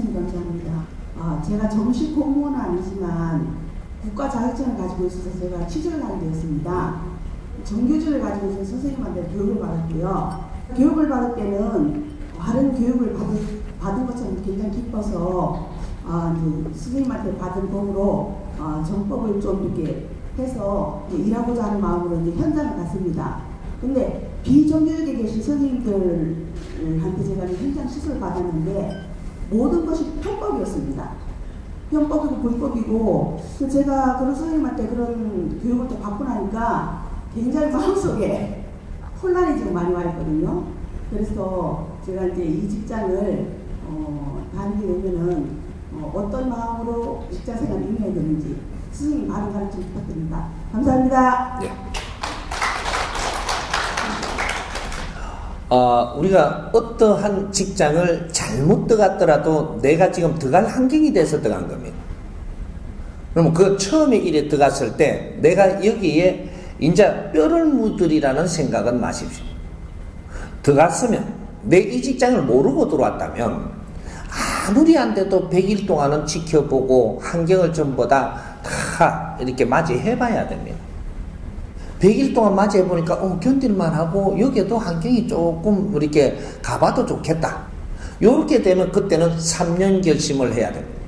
선생님 감사합니다. 제가 정식 공무원은 아니지만 국가 자격증을 가지고 있어서 제가 취직을 하게 되었습니다. 정규직을 가지고 있어서 선생님한테 교육을 받았고요. 교육을 받을 때는 다른 교육을 받은 것처럼 굉장히 기뻐서 선생님한테 받은 법으로 정법을 좀 이렇게 해서 일하고자 하는 마음으로 이제 현장을 갔습니다. 근데 비정규직에 계신 선생님들한테 제가 현장 시술을 받았는데 모든 것이 편법이었습니다. 편법이고 불법이고, 제가 그런 선생님한테 그런 교육을 또 받고 나니까 굉장히 마음속에 혼란이 좀 많이 와 있거든요. 그래서 제가 이제 이 직장을 다니게 되면은 어떤 마음으로 직장 생활을 임해야 되는지 선생님 많은 가르침 부탁드립니다. 감사합니다. 네. 우리가 어떠한 직장을 잘못 들어갔더라도 내가 지금 들어갈 환경이 돼서 들어간 겁니다. 그러면 그 처음에 일에 들어갔을 때 내가 여기에 이제 뼈를 묻으리라는 생각은 마십시오. 들어갔으면 내 이 직장을 모르고 들어왔다면 아무리 안 돼도 100일 동안은 지켜보고 환경을 전부 다 이렇게 맞이해봐야 됩니다. 100일 동안 맞이해보니까 견딜만 하고 여기에도 환경이 조금 이렇게 가봐도 좋겠다. 이렇게 되면 그때는 3년 결심을 해야 됩니다.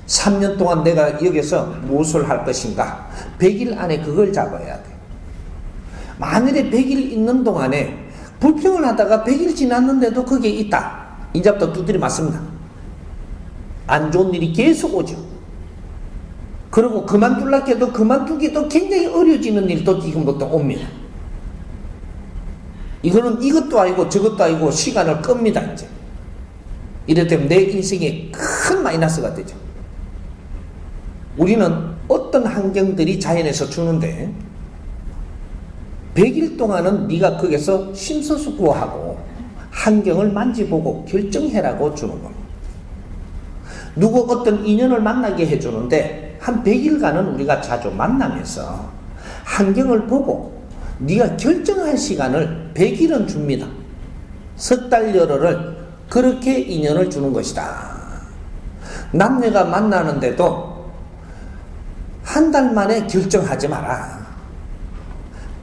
3년 동안 내가 여기서 무엇을 할 것인가. 100일 안에 그걸 잡아야 돼. 만일에 100일 있는 동안에 불평을 하다가 100일 지났는데도 그게 있다. 이제부터 두드려 맞습니다. 안 좋은 일이 계속 오죠. 그리고 그만둘라 해도 그만두기도 굉장히 어려워지는 일도 지금부터 옵니다. 이거는 이것도 아니고 저것도 아니고 시간을 끕니다. 이제 이랬다면 내 인생에 큰 마이너스가 되죠. 우리는 어떤 환경들이 자연에서 주는데 100일 동안은 네가 거기서 심서숙고하고 환경을 만지보고 결정해라고 주는 겁니다. 누구 어떤 인연을 만나게 해주는데 한 100일간은 우리가 자주 만나면서 환경을 보고 네가 결정할 시간을 100일은 줍니다. 석 달 열흘을 그렇게 인연을 주는 것이다. 남녀가 만나는데도 한 달 만에 결정하지 마라.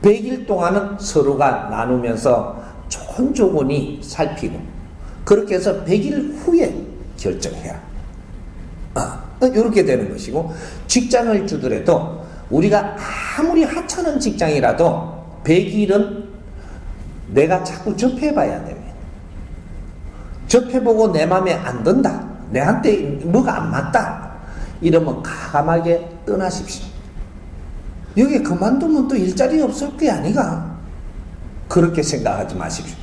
100일 동안은 서로가 나누면서 촌조곤히 살피고 그렇게 해서 100일 후에 결정해라. 이렇게 되는 것이고, 직장을 주더라도 우리가 아무리 하찮은 직장이라도 100일은 내가 자꾸 접해봐야 됩니다. 접해보고 내 마음에 안 든다, 내한테 뭐가 안 맞다 이러면 과감하게 떠나십시오. 여기 그만두면 또 일자리 없을 게 아니가, 그렇게 생각하지 마십시오.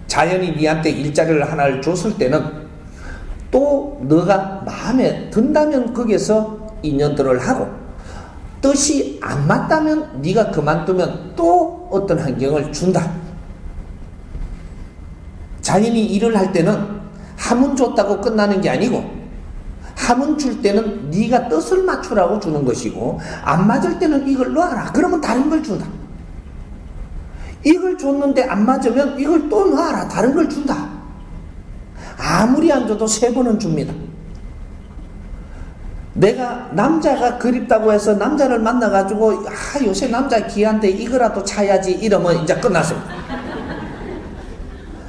자연이 니한테 일자리를 하나를 줬을 때는 또 너가 마음에 든다면 거기서 인연들을 하고, 뜻이 안 맞다면 네가 그만두면 또 어떤 환경을 준다. 자연이 일을 할 때는 하문 줬다고 끝나는 게 아니고, 하문 줄 때는 네가 뜻을 맞추라고 주는 것이고, 안 맞을 때는 이걸 놔라 그러면 다른 걸 준다. 이걸 줬는데 안 맞으면 이걸 또 놔라, 다른 걸 준다. 아무리 안 줘도 3번은 줍니다. 내가 남자가 그립다고 해서 남자를 만나가지고 요새 남자 귀한데 이거라도 차야지 이러면 이제 끝났습니다.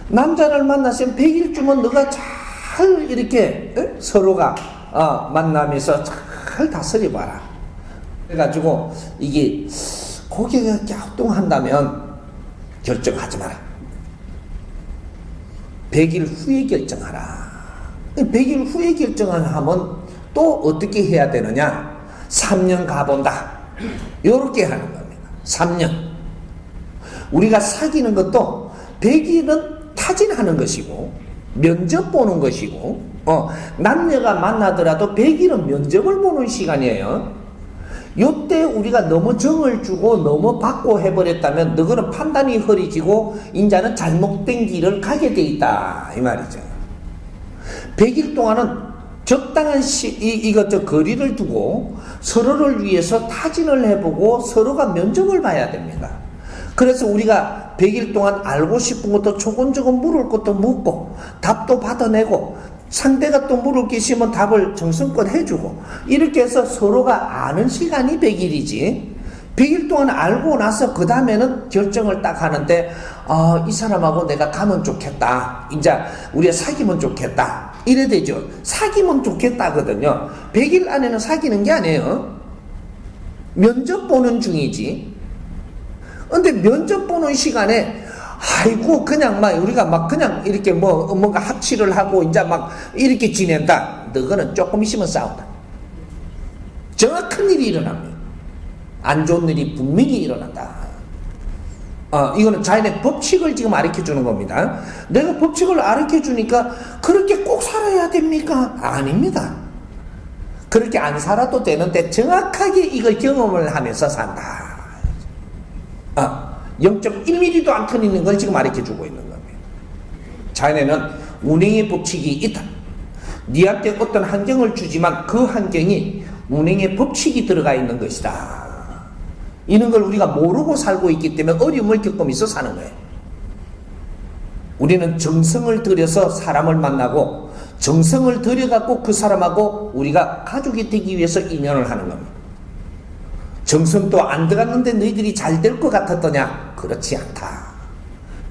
남자를 만났으면 100일 주면 너가 잘 이렇게 서로가 만나면서 잘 다스려봐라. 그래가지고 이게 고개가 갸우뚱한다면 결정하지 마라. 100일 후에 결정하라. 100일 후에 결정을 하면 또 어떻게 해야 되느냐? 3년 가본다. 이렇게 하는 겁니다. 3년. 우리가 사귀는 것도 100일은 타진하는 것이고 면접 보는 것이고, 남녀가 만나더라도 100일은 면접을 보는 시간이에요. 요때 우리가 너무 정을 주고 너무 받고 해버렸다면 너거는 판단이 흐려지고 인자는 잘못된 길을 가게 돼 있다 이 말이죠. 100일 동안은 적당한 거리를 두고 서로를 위해서 타진을 해보고 서로가 면접을 봐야 됩니다. 그래서 우리가 100일 동안 알고 싶은 것도 조곤조곤 물을 것도 묻고 답도 받아내고 상대가 또 물을 끼시면 답을 정성껏 해주고, 이렇게 해서 서로가 아는 시간이 100일이지. 100일 동안 알고 나서 그 다음에는 결정을 딱 하는데, 이 사람하고 내가 가면 좋겠다. 이제 우리가 사귀면 좋겠다. 이래 되죠. 사귀면 좋겠다거든요. 100일 안에는 사귀는 게 아니에요. 면접 보는 중이지. 근데 면접 보는 시간에 아이고 그냥 막 우리가 막 그냥 이렇게 뭔가 합치를 하고 이제 막 이렇게 지낸다. 너거는 조금 있으면 싸운다. 정확한 일이 일어납니다. 안 좋은 일이 분명히 일어난다. 이거는 자연의 법칙을 지금 가르쳐 주는 겁니다. 내가 법칙을 가르쳐 주니까 그렇게 꼭 살아야 됩니까? 아닙니다. 그렇게 안 살아도 되는데 정확하게 이걸 경험을 하면서 산다. 0.1mm도 안 틀리는 걸 지금 가르쳐 주고 있는 겁니다. 자연에는 운행의 법칙이 있다. 니한테 어떤 환경을 주지만 그 환경이 운행의 법칙이 들어가 있는 것이다. 이런 걸 우리가 모르고 살고 있기 때문에 어려움을 겪으면서 사는 거예요. 우리는 정성을 들여서 사람을 만나고 정성을 들여갖고 그 사람하고 우리가 가족이 되기 위해서 인연을 하는 겁니다. 정성도 안 들어갔는데 너희들이 잘 될 것 같았더냐? 그렇지 않다.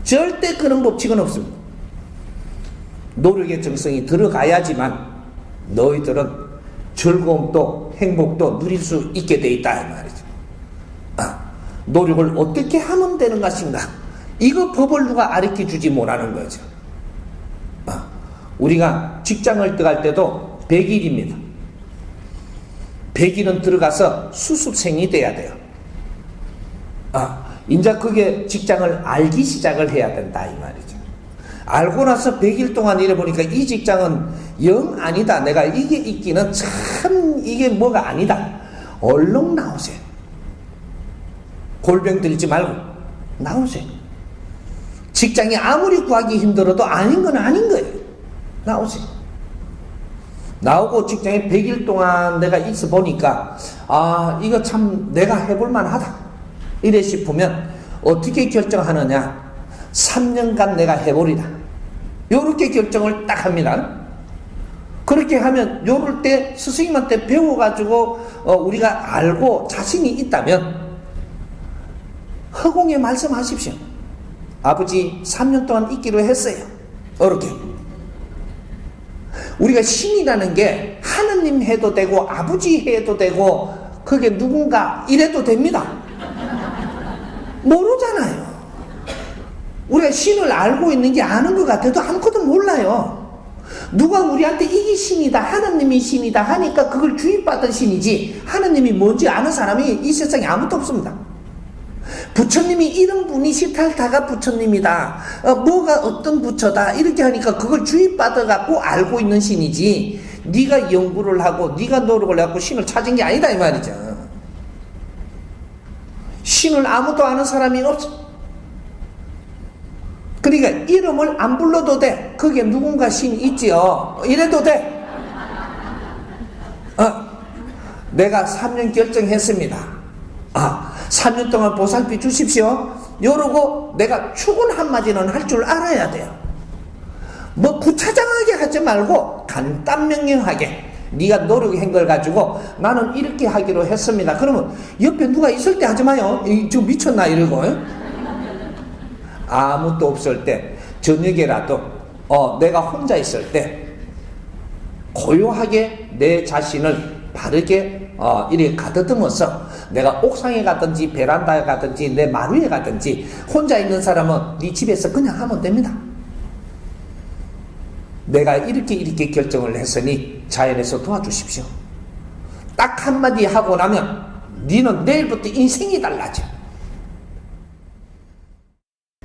절대 그런 법칙은 없습니다. 노력의 정성이 들어가야지만 너희들은 즐거움도 행복도 누릴 수 있게 돼 있다 이 말이죠. 노력을 어떻게 하면 되는 것인가? 이거 법을 누가 가르쳐 주지 못하는 거죠. 우리가 직장을 들어갈 때도 100일입니다. 100일은 들어가서 수습생이 돼야 돼요. 이제 그게 직장을 알기 시작을 해야 된다 이 말이죠. 알고 나서 100일 동안 일해보니까 이 직장은 영 아니다. 내가 이게 있기는 참 이게 뭐가 아니다. 얼른 나오세요. 골병 들지 말고 나오세요. 직장이 아무리 구하기 힘들어도 아닌 건 아닌 거예요. 나오세요. 나오고 직장에 100일 동안 내가 있어 보니까 이거 참 내가 해볼만 하다 이래 싶으면 어떻게 결정하느냐? 3년간 내가 해보리라 요렇게 결정을 딱 합니다. 그렇게 하면 요럴 때 스승님한테 배워가지고 우리가 알고 자신이 있다면 허공에 말씀하십시오. 아버지 3년 동안 있기로 했어요. 이렇게 우리가 신이라는 게 하느님 해도 되고 아버지 해도 되고 그게 누군가 이래도 됩니다. 모르잖아요. 우리가 신을 알고 있는 게 아는 것 같아도 아무것도 몰라요. 누가 우리한테 이게 신이다 하느님이 신이다 하니까 그걸 주입받은 신이지 하느님이 뭔지 아는 사람이 이 세상에 아무도 없습니다. 부처님이 이런 분이시탈 다가 부처님이다. 뭐가 어떤 부처다. 이렇게 하니까 그걸 주입받아갖고 알고 있는 신이지. 네가 연구를 하고 네가 노력을 해갖고 신을 찾은 게 아니다 이 말이죠. 신을 아무도 아는 사람이 없어. 그러니까 이름을 안 불러도 돼. 그게 누군가 신이 있지요. 이래도 돼. 내가 3년 결정했습니다. 3년 동안 보살피 주십시오. 이러고 내가 축은 한마디는 할 줄 알아야 돼요. 뭐 구차장하게 하지 말고 간단명령하게 네가 노력한 걸 가지고 나는 이렇게 하기로 했습니다. 그러면 옆에 누가 있을 때 하지 마요. 저 미쳤나 이러고. 아무도 없을 때 저녁에라도 내가 혼자 있을 때 고요하게 내 자신을 바르게 이렇게 가다듬어서 내가 옥상에 가든지 베란다에 가든지 내 마루에 가든지 혼자 있는 사람은 네 집에서 그냥 하면 됩니다. 내가 이렇게 결정을 했으니 자연에서 도와주십시오. 딱 한마디 하고 나면 너는 내일부터 인생이 달라져.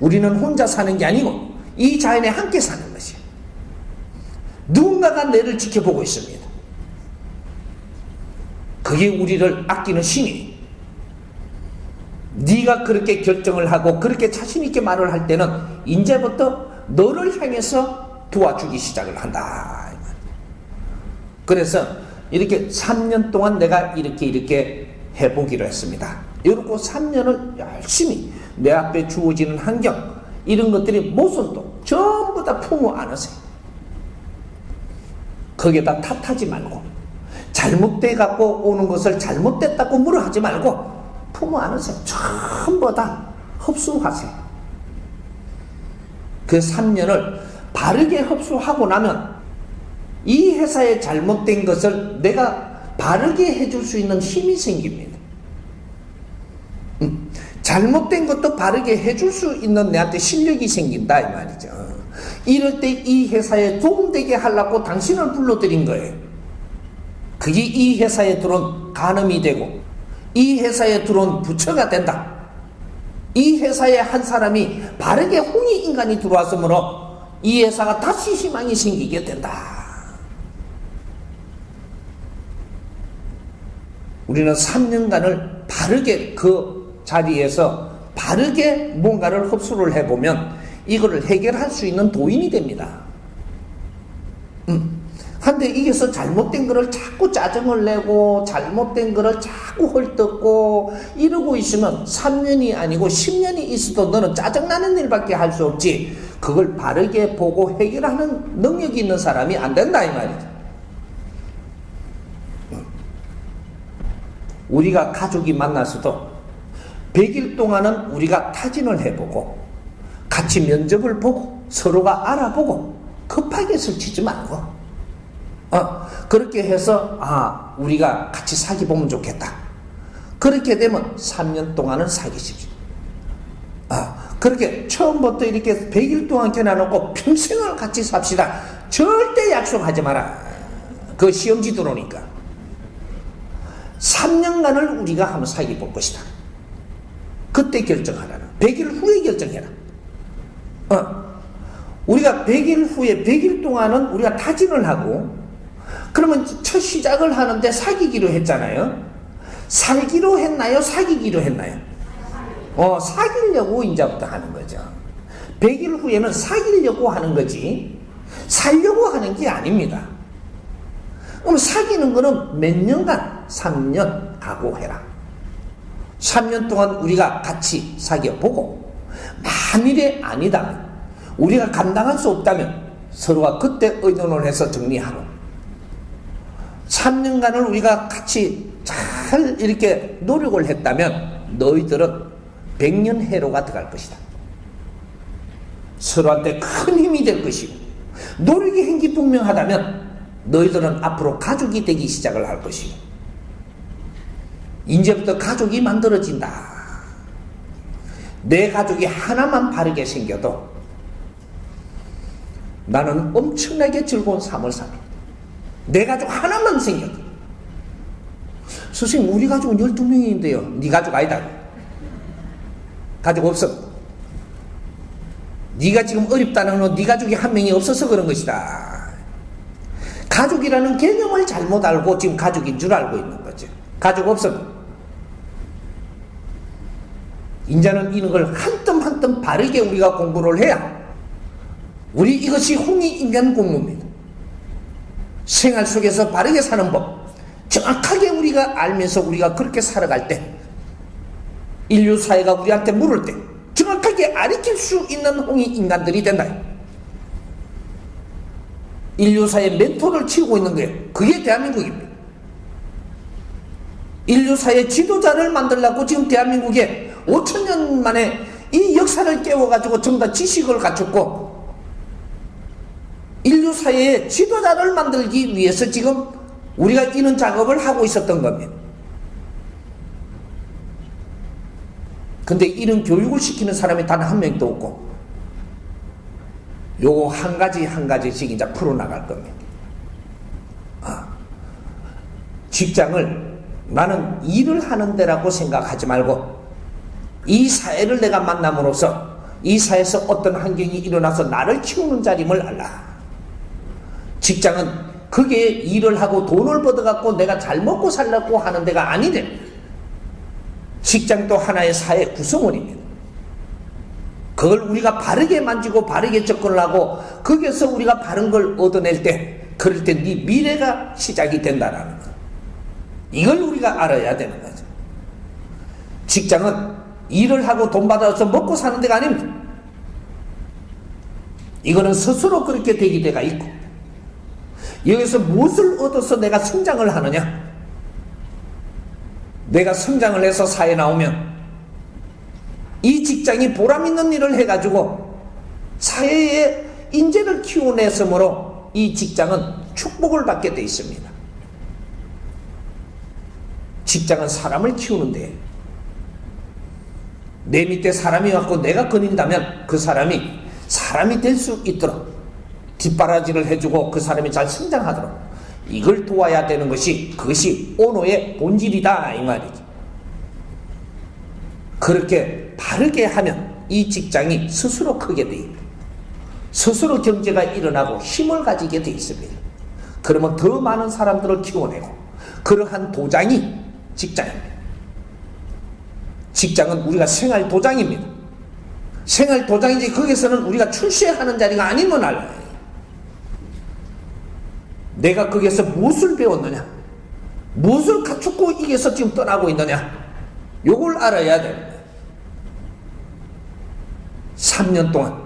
우리는 혼자 사는 게 아니고 이 자연에 함께 사는 것이야. 누군가가 너를 지켜보고 있습니다. 그게 우리를 아끼는 신이. 네가 그렇게 결정을 하고 그렇게 자신 있게 말을 할 때는 이제부터 너를 향해서 도와주기 시작을 한다. 그래서 이렇게 3년 동안 내가 이렇게 해보기로 했습니다. 이렇게 3년을 열심히 내 앞에 주어지는 환경 이런 것들이 모순도 전부 다 품어 안으세요. 거기에다 탓하지 말고, 잘못돼 갖고 오는 것을 잘못됐다고 뭐라 하지 말고 부모 안으세요. 전부 다 흡수하세요. 그 3년을 바르게 흡수하고 나면 이 회사에 잘못된 것을 내가 바르게 해줄 수 있는 힘이 생깁니다. 잘못된 것도 바르게 해줄 수 있는 내한테 실력이 생긴다 이 말이죠. 이럴 때 이 회사에 도움되게 하려고 당신을 불러들인 거예요. 그게 이 회사에 들어온 간음이 되고 이 회사에 들어온 부처가 된다. 이 회사에 한 사람이 바르게 홍익인간이 들어왔으므로 이 회사가 다시 희망이 생기게 된다. 우리는 3년간을 바르게 그 자리에서 바르게 뭔가를 흡수를 해보면 이거를 해결할 수 있는 도인이 됩니다. 한데 이게서 잘못된 거를 자꾸 짜증을 내고 잘못된 거를 자꾸 헐뜯고 이러고 있으면 3년이 아니고 10년이 있어도 너는 짜증나는 일밖에 할 수 없지 그걸 바르게 보고 해결하는 능력이 있는 사람이 안 된다 이 말이죠. 우리가 가족이 만났어도 100일 동안은 우리가 타진을 해보고 같이 면접을 보고 서로가 알아보고 급하게 설치지 말고 그렇게 해서 우리가 같이 사귀보면 좋겠다. 그렇게 되면 3년 동안은 사귀십시오. 그렇게 처음부터 이렇게 100일 동안 겨눠놓고 평생을 같이 삽시다. 절대 약속하지 마라. 그 시험지 들어오니까 3년간을 우리가 한번 사귀볼 것이다. 그때 결정하라. 100일 후에 결정해라. 우리가 100일 후에 100일 동안은 우리가 타진을 하고 그러면 첫 시작을 하는데 사귀기로 했잖아요. 살기로 했나요? 사귀기로 했나요? 사귀려고 이제부터 하는 거죠. 100일 후에는 사귀려고 하는 거지 살려고 하는 게 아닙니다. 그럼 사귀는 거는 몇 년간? 3년 각오해라. 3년 동안 우리가 같이 사귀어보고 만일에 아니다 우리가 감당할 수 없다면 서로가 그때 의논을 해서 정리하고 3년간을 우리가 같이 잘 이렇게 노력을 했다면 너희들은 100년 해로가 들어갈 것이다. 서로한테 큰 힘이 될 것이고 노력이 행기분명하다면 너희들은 앞으로 가족이 되기 시작을 할 것이고 이제부터 가족이 만들어진다. 내 가족이 하나만 바르게 생겨도 나는 엄청나게 즐거운 삶을 살아. 내 가족 하나만 생겨도. 선생님 우리 가족은 12명인데요. 네 가족 아니다. 가족 없어. 네가 지금 어렵다는 건 네 가족이 한 명이 없어서 그런 것이다. 가족이라는 개념을 잘못 알고 지금 가족인 줄 알고 있는 거죠. 가족 없어. 이제는 이런 걸 한 점 한 점 바르게 우리가 공부를 해야 우리 이것이 홍익인간 공부입니다. 생활 속에서 바르게 사는 법 정확하게 우리가 알면서 우리가 그렇게 살아갈 때 인류 사회가 우리한테 물을 때 정확하게 가르칠 수 있는 홍익인간들이 된다. 인류 사회의 멘토를 치우고 있는 거예요. 그게 대한민국입니다. 인류 사회의 지도자를 만들려고 지금 대한민국에 5,000년 만에 이 역사를 깨워가지고 전부 다 지식을 갖췄고 인류 사회의 지도자를 만들기 위해서 지금 우리가 이런 작업을 하고 있었던 겁니다. 근데 이런 교육을 시키는 사람이 단 한 명도 없고 요거 한 가지 한 가지씩 이제 풀어나갈 겁니다. 직장을 나는 일을 하는 데라고 생각하지 말고 이 사회를 내가 만남으로써 이 사회에서 어떤 환경이 일어나서 나를 키우는 자림을 알라. 직장은 그게 일을 하고 돈을 벌어갖고 내가 잘 먹고 살려고 하는 데가 아니래. 직장도 하나의 사회 구성원입니다. 그걸 우리가 바르게 만지고 바르게 접근을 하고 거기에서 우리가 바른 걸 얻어낼 때 그럴 때 네 미래가 시작이 된다라는 거. 이걸 우리가 알아야 되는 거죠. 직장은 일을 하고 돈 받아서 먹고 사는 데가 아닙니다. 이거는 스스로 그렇게 되기 때가 있고 여기서 무엇을 얻어서 내가 성장을 하느냐? 내가 성장을 해서 사회에 나오면 이 직장이 보람 있는 일을 해가지고 사회에 인재를 키워냈으므로 이 직장은 축복을 받게 돼 있습니다. 직장은 사람을 키우는데 내 밑에 사람이 왔고 내가 거닌다면 그 사람이 될 수 있도록 뒷바라지를 해주고 그 사람이 잘 성장하도록 이걸 도와야 되는 것이 그것이 오너의 본질이다 이 말이지. 그렇게 바르게 하면 이 직장이 스스로 크게 돼 있고 스스로 경제가 일어나고 힘을 가지게 돼 있습니다. 그러면 더 많은 사람들을 키워내고 그러한 도장이 직장입니다. 직장은 우리가 생활 도장입니다. 생활 도장이지 거기서는 우리가 출세하는 자리가 아니면 알아요. 내가 거기에서 무엇을 배웠느냐, 무엇을 갖추고 이게서 지금 떠나고 있느냐, 요걸 알아야 됩니다. 3년 동안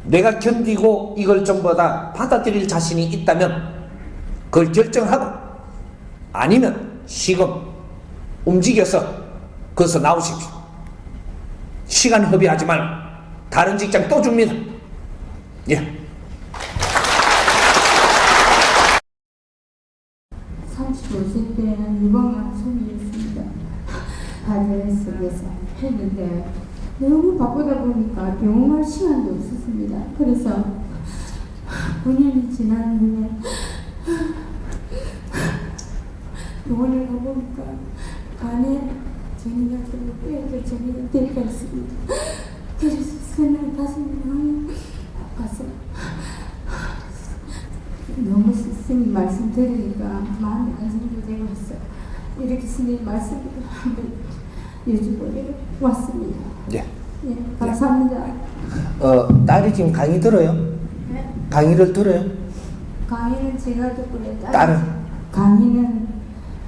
내가 견디고 이걸 전부 다 받아들일 자신이 있다면 그걸 결정하고 아니면 지금 움직여서 거기서 나오십시오. 시간 허비하지 말고 다른 직장 또 줍니다. 예. 35세 때는 유방암 소리였습니다. 아들 속에서 했는데 너무 바쁘다 보니까 병원 갈 시간도 없었습니다. 그래서 9년이 지난 후에 병원을 가보니까 간에 전이가 들고 뼈에도 전이가 들어가 있습니다. 그래서 새날 가슴이 너무 아파서 너무 스님 말씀 들으니까 마음이 안정되고 왔어요. 이렇게 스님 말씀을 한번 여쭤보기로 왔습니다. 예. 예, 감사합니다. 딸이 지금 강의 들어요? 네? 강의를 들어요? 강의는 제가 듣고요. 딸은? 강의는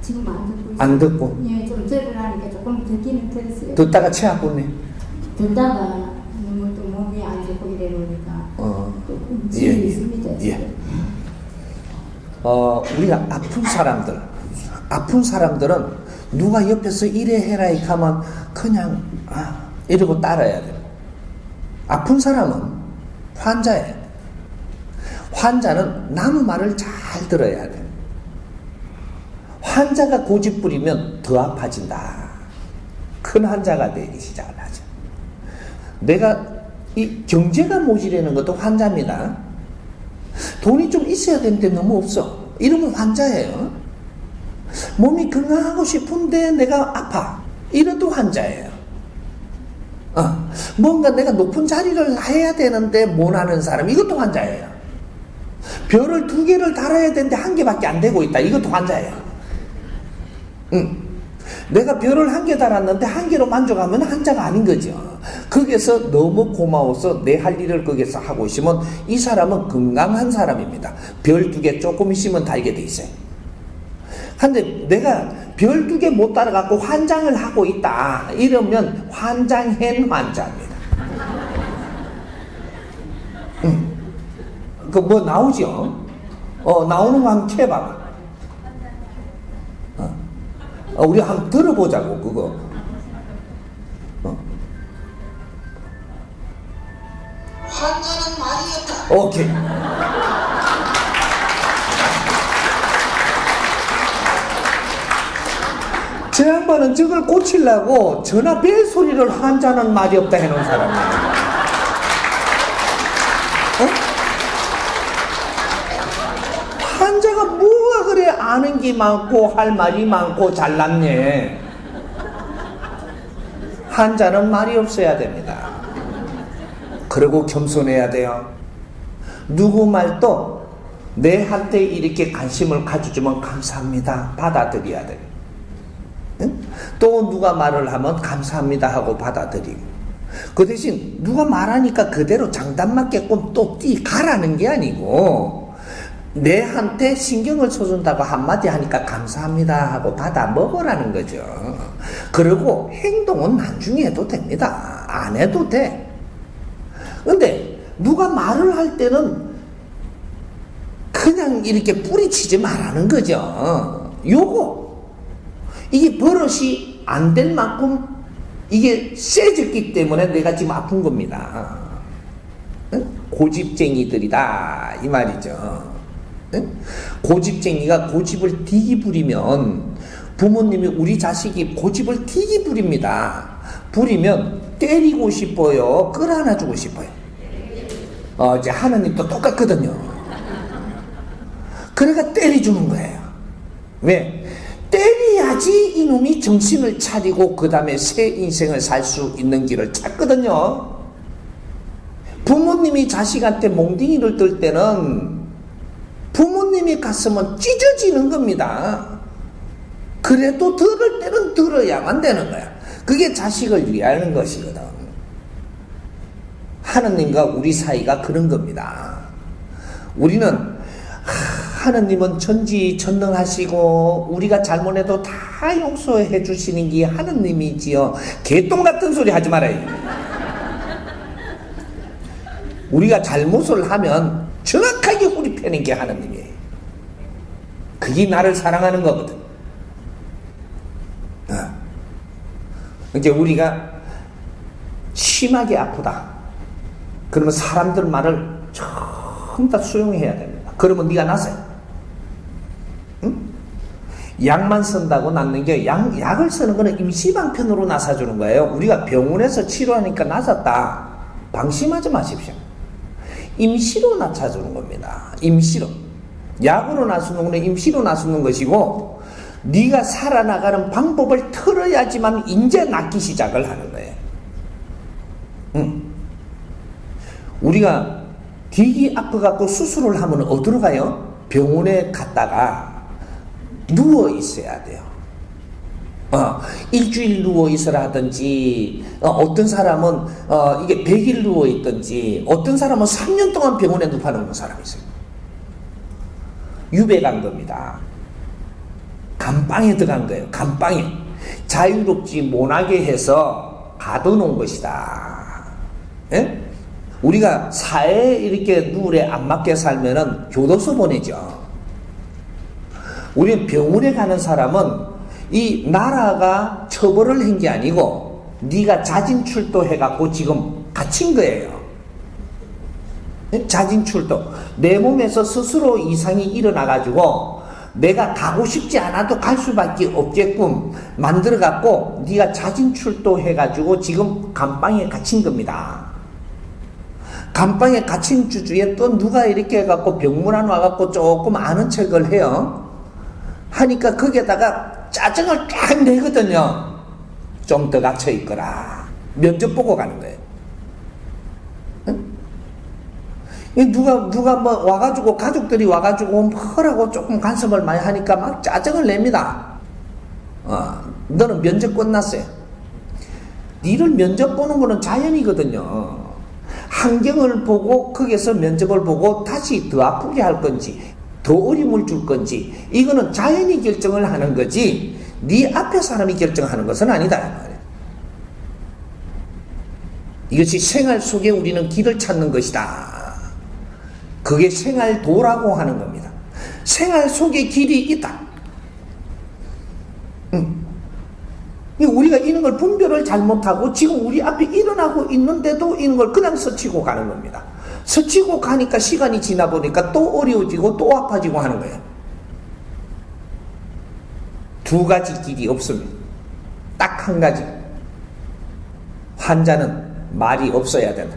지금 안 듣고 있어요. 안 듣고? 예, 좀 들으라니까 조금 듣기는 들었어요. 듣다가 체압 붙네. 듣다가 너무 또 몸이 안 좋고 이래 보니까 조금 예, 질이 예. 있습니다. 예. 지금. 우리가 아픈 사람들은 누가 옆에서 이래 해라 이 하면 그냥 이러고 따라야 돼. 아픈 사람은 환자예요. 환자는 남의 말을 잘 들어야 돼. 환자가 고집 부리면 더 아파진다. 큰 환자가 되기 시작을 하죠. 내가 이 경제가 모자라는 것도 환자입니다. 돈이 좀 있어야 되는데 너무 없어. 이러면 환자예요. 몸이 건강하고 싶은데 내가 아파. 이래도 환자예요. 뭔가 내가 높은 자리를 해야 되는데 못 하는 사람, 이것도 환자예요. 별을 2개를 달아야 되는데 1개밖에 안 되고 있다. 이것도 환자예요. 내가 별을 1개 달았는데 1개로 만족하면 환자가 아닌 거죠. 거기에서 너무 고마워서 내 할 일을 거기에서 하고 있으면 이 사람은 건강한 사람입니다. 별 2개 조금 있으면 달게 돼 있어요. 근데 내가 별 2개 못 따라갖고 환장을 하고 있다. 이러면 환장한 환자입니다. 그 뭐 나오죠? 나오는 거 한번 캐봐봐. 우리 한번 들어보자고, 그거. 환자는 말이 없다. 오케이. 저 양반은 저걸 고치려고 전화 벨 소리를 환자는 말이 없다 해놓은 사람이에요. 환자가 뭐가 그래 아는 게 많고 할 말이 많고 잘났네. 환자는 말이 없어야 됩니다. 그리고 겸손해야 돼요. 누구 말도 내한테 이렇게 관심을 가져주면 감사합니다 받아들여야 돼요. 응? 또 누가 말을 하면 감사합니다 하고 받아들이고, 그 대신 누가 말하니까 그대로 장단 맞게끔 또 가라는 게 아니고 내한테 신경을 써준다고 한마디 하니까 감사합니다 하고 받아 먹으라는 거죠. 그리고 행동은 나중에 해도 됩니다. 안 해도 돼. 근데 누가 말을 할 때는 그냥 이렇게 뿌리치지 말라는 거죠. 이게 버릇이 안 될 만큼 이게 세졌기 때문에 내가 지금 아픈 겁니다. 고집쟁이들이다 이 말이죠. 고집쟁이가 고집을 되게 부리면, 부모님이 우리 자식이 고집을 되게 부립니다. 부리면 때리고 싶어요, 끌어안아주고 싶어요? 이제 하나님도 똑같거든요. 그러니까 때려주는 거예요. 왜? 때려야지 이놈이 정신을 차리고 그 다음에 새 인생을 살 수 있는 길을 찾거든요. 부모님이 자식한테 몽둥이를 뜰 때는 부모님이 가슴은 찢어지는 겁니다. 그래도 들을 때는 들어야만 되는 거야. 그게 자식을 위하는 것이거든. 하느님과 우리 사이가 그런 겁니다. 우리는 하느님은 전지전능하시고 우리가 잘못해도 다 용서해 주시는 게 하느님이지요. 개똥 같은 소리 하지 말아요. 우리가 잘못을 하면 정확하게 후리패는 게 하느님이에요. 그게 나를 사랑하는 거거든. 이제 우리가 심하게 아프다 그러면 사람들 말을 전부 다 수용해야 됩니다. 그러면 네가 나서요. 응? 약만 쓴다고 낫는 게, 약을 쓰는 거는 임시방편으로 나서주는 거예요. 우리가 병원에서 치료하니까 나섰다, 방심하지 마십시오. 임시로 나서주는 겁니다. 임시로. 약으로 나서는 거는 임시로 나서는 것이고, 네가 살아나가는 방법을 틀어야지만 이제 낫기 시작을 하는 거예요. 우리가 되게 아파갖고 수술을 하면 어디로 가요? 병원에 갔다가 누워 있어야 돼요. 일주일 누워 있으라 하든지, 어떤 사람은 이게 100일 누워 있든지, 어떤 사람은 3년 동안 병원에 눕혀놓은 사람이 있어요. 유배 간 겁니다. 감방에 들어간 거예요. 감방에 자유롭지 못하게 해서 가둬놓은 것이다. 예? 우리가 사회에 이렇게 누울에 안 맞게 살면은 교도소 보내죠. 우리는 병원에 가는 사람은 이 나라가 처벌을 한 게 아니고 네가 자진출도 해갖고 지금 갇힌 거예요. 자진출도. 내 몸에서 스스로 이상이 일어나가지고 내가 가고 싶지 않아도 갈 수밖에 없게끔 만들어갖고 네가 자진출도 해가지고 지금 감방에 갇힌 겁니다. 감방에 갇힌 주주에 또 누가 이렇게 해갖고 병문안 와갖고 조금 아는 척을 해요. 하니까 거기에다가 짜증을 쫙 내거든요. 좀 더 갇혀있거라. 면접 보고 가는 거예요. 누가 뭐 와가지고, 가족들이 와가지고 뭐라고 조금 간섭을 많이 하니까 막 짜증을 냅니다. 너는 면접 끝났어요. 니를 면접 보는 거는 자연이거든요. 환경을 보고 거기서 면접을 보고 다시 더 아프게 할 건지 더 어려움을 줄 건지 이거는 자연이 결정을 하는 거지 네 앞에 사람이 결정하는 것은 아니다. 이것이 생활 속에 우리는 길을 찾는 것이다. 그게 생활도라고 하는 겁니다. 생활 속에 길이 있다. 우리가 이런 걸 분별을 잘못하고 지금 우리 앞에 일어나고 있는데도 이런 걸 그냥 스치고 가는 겁니다. 스치고 가니까 시간이 지나 보니까 또 어려워지고 또 아파지고 하는 거예요. 두 가지 길이 없습니다. 딱 한 가지. 환자는 말이 없어야 된다.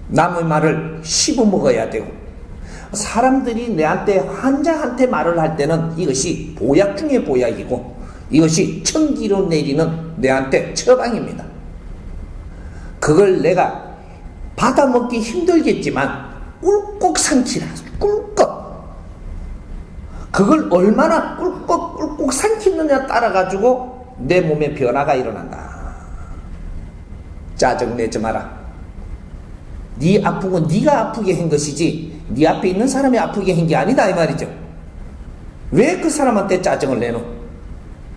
남의 말을 씹어 먹어야 되고, 사람들이 내한테, 환자한테 말을 할 때는 이것이 보약 중에 보약이고 이것이 천기로 내리는 내한테 처방입니다. 그걸 내가 받아먹기 힘들겠지만 꿀꺽 삼키라. 꿀꺽. 그걸 얼마나 꿀꺽 삼키느냐 따라 가지고 내 몸에 변화가 일어난다. 짜증내지 마라. 네 아픈 건 네가 아프게 한 것이지 네 앞에 있는 사람이 아프게 한 게 아니다 이 말이죠. 왜 그 사람한테 짜증을 내노?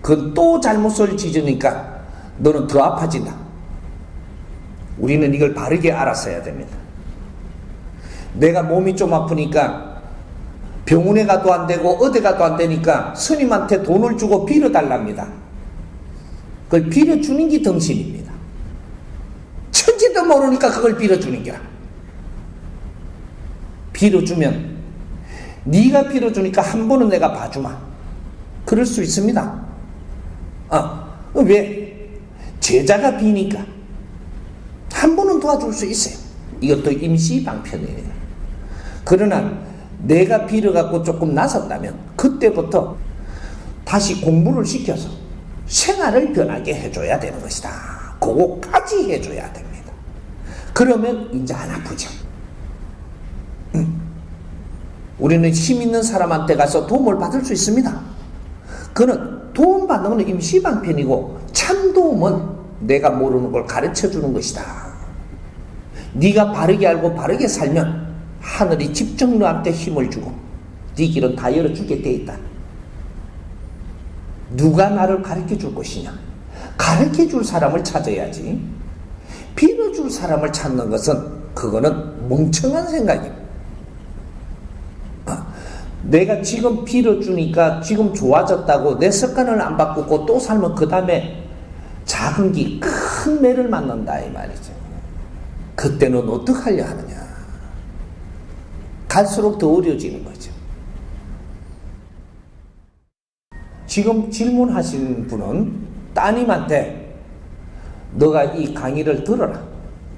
그건 또 잘못을 지으니까 너는 더 아파진다. 우리는 이걸 바르게 알았어야 됩니다. 내가 몸이 좀 아프니까 병원에 가도 안 되고 어디 가도 안 되니까 스님한테 돈을 주고 빌어달랍니다. 그걸 빌어주는 게 덩신입니다. 천지도 모르니까 그걸 빌어주는 게야. 빌어주면 네가 빌어주니까 한 번은 내가 봐주마. 그럴 수 있습니다. 왜? 제자가 비니까 한 번은 도와줄 수 있어요. 이것도 임시방편이에요. 그러나 내가 빌어갖고 조금 나섰다면 그때부터 다시 공부를 시켜서 생활을 변하게 해줘야 되는 것이다. 그거까지 해줘야 됩니다. 그러면 이제 안 아프죠. 우리는 힘 있는 사람한테 가서 도움을 받을 수 있습니다. 그는 도움 받는 건 임시방편이고 참 도움은 내가 모르는 걸 가르쳐주는 것이다. 네가 바르게 알고 바르게 살면 하늘이 집정너한테 힘을 주고 네 길은 다 열어주게 돼 있다. 누가 나를 가르쳐줄 것이냐? 가르쳐줄 사람을 찾아야지. 빌어줄 사람을 찾는 것은 그거는 멍청한 생각입니다. 내가 지금 빌어주니까 지금 좋아졌다고 내 습관을 안 바꾸고 또 살면 그 다음에 작은 기 큰 매를 맞는다 이 말이죠. 그때는 어떡하려 하느냐. 갈수록 더 어려워지는 거죠. 지금 질문하신 분은 따님한테 너가 이 강의를 들어라.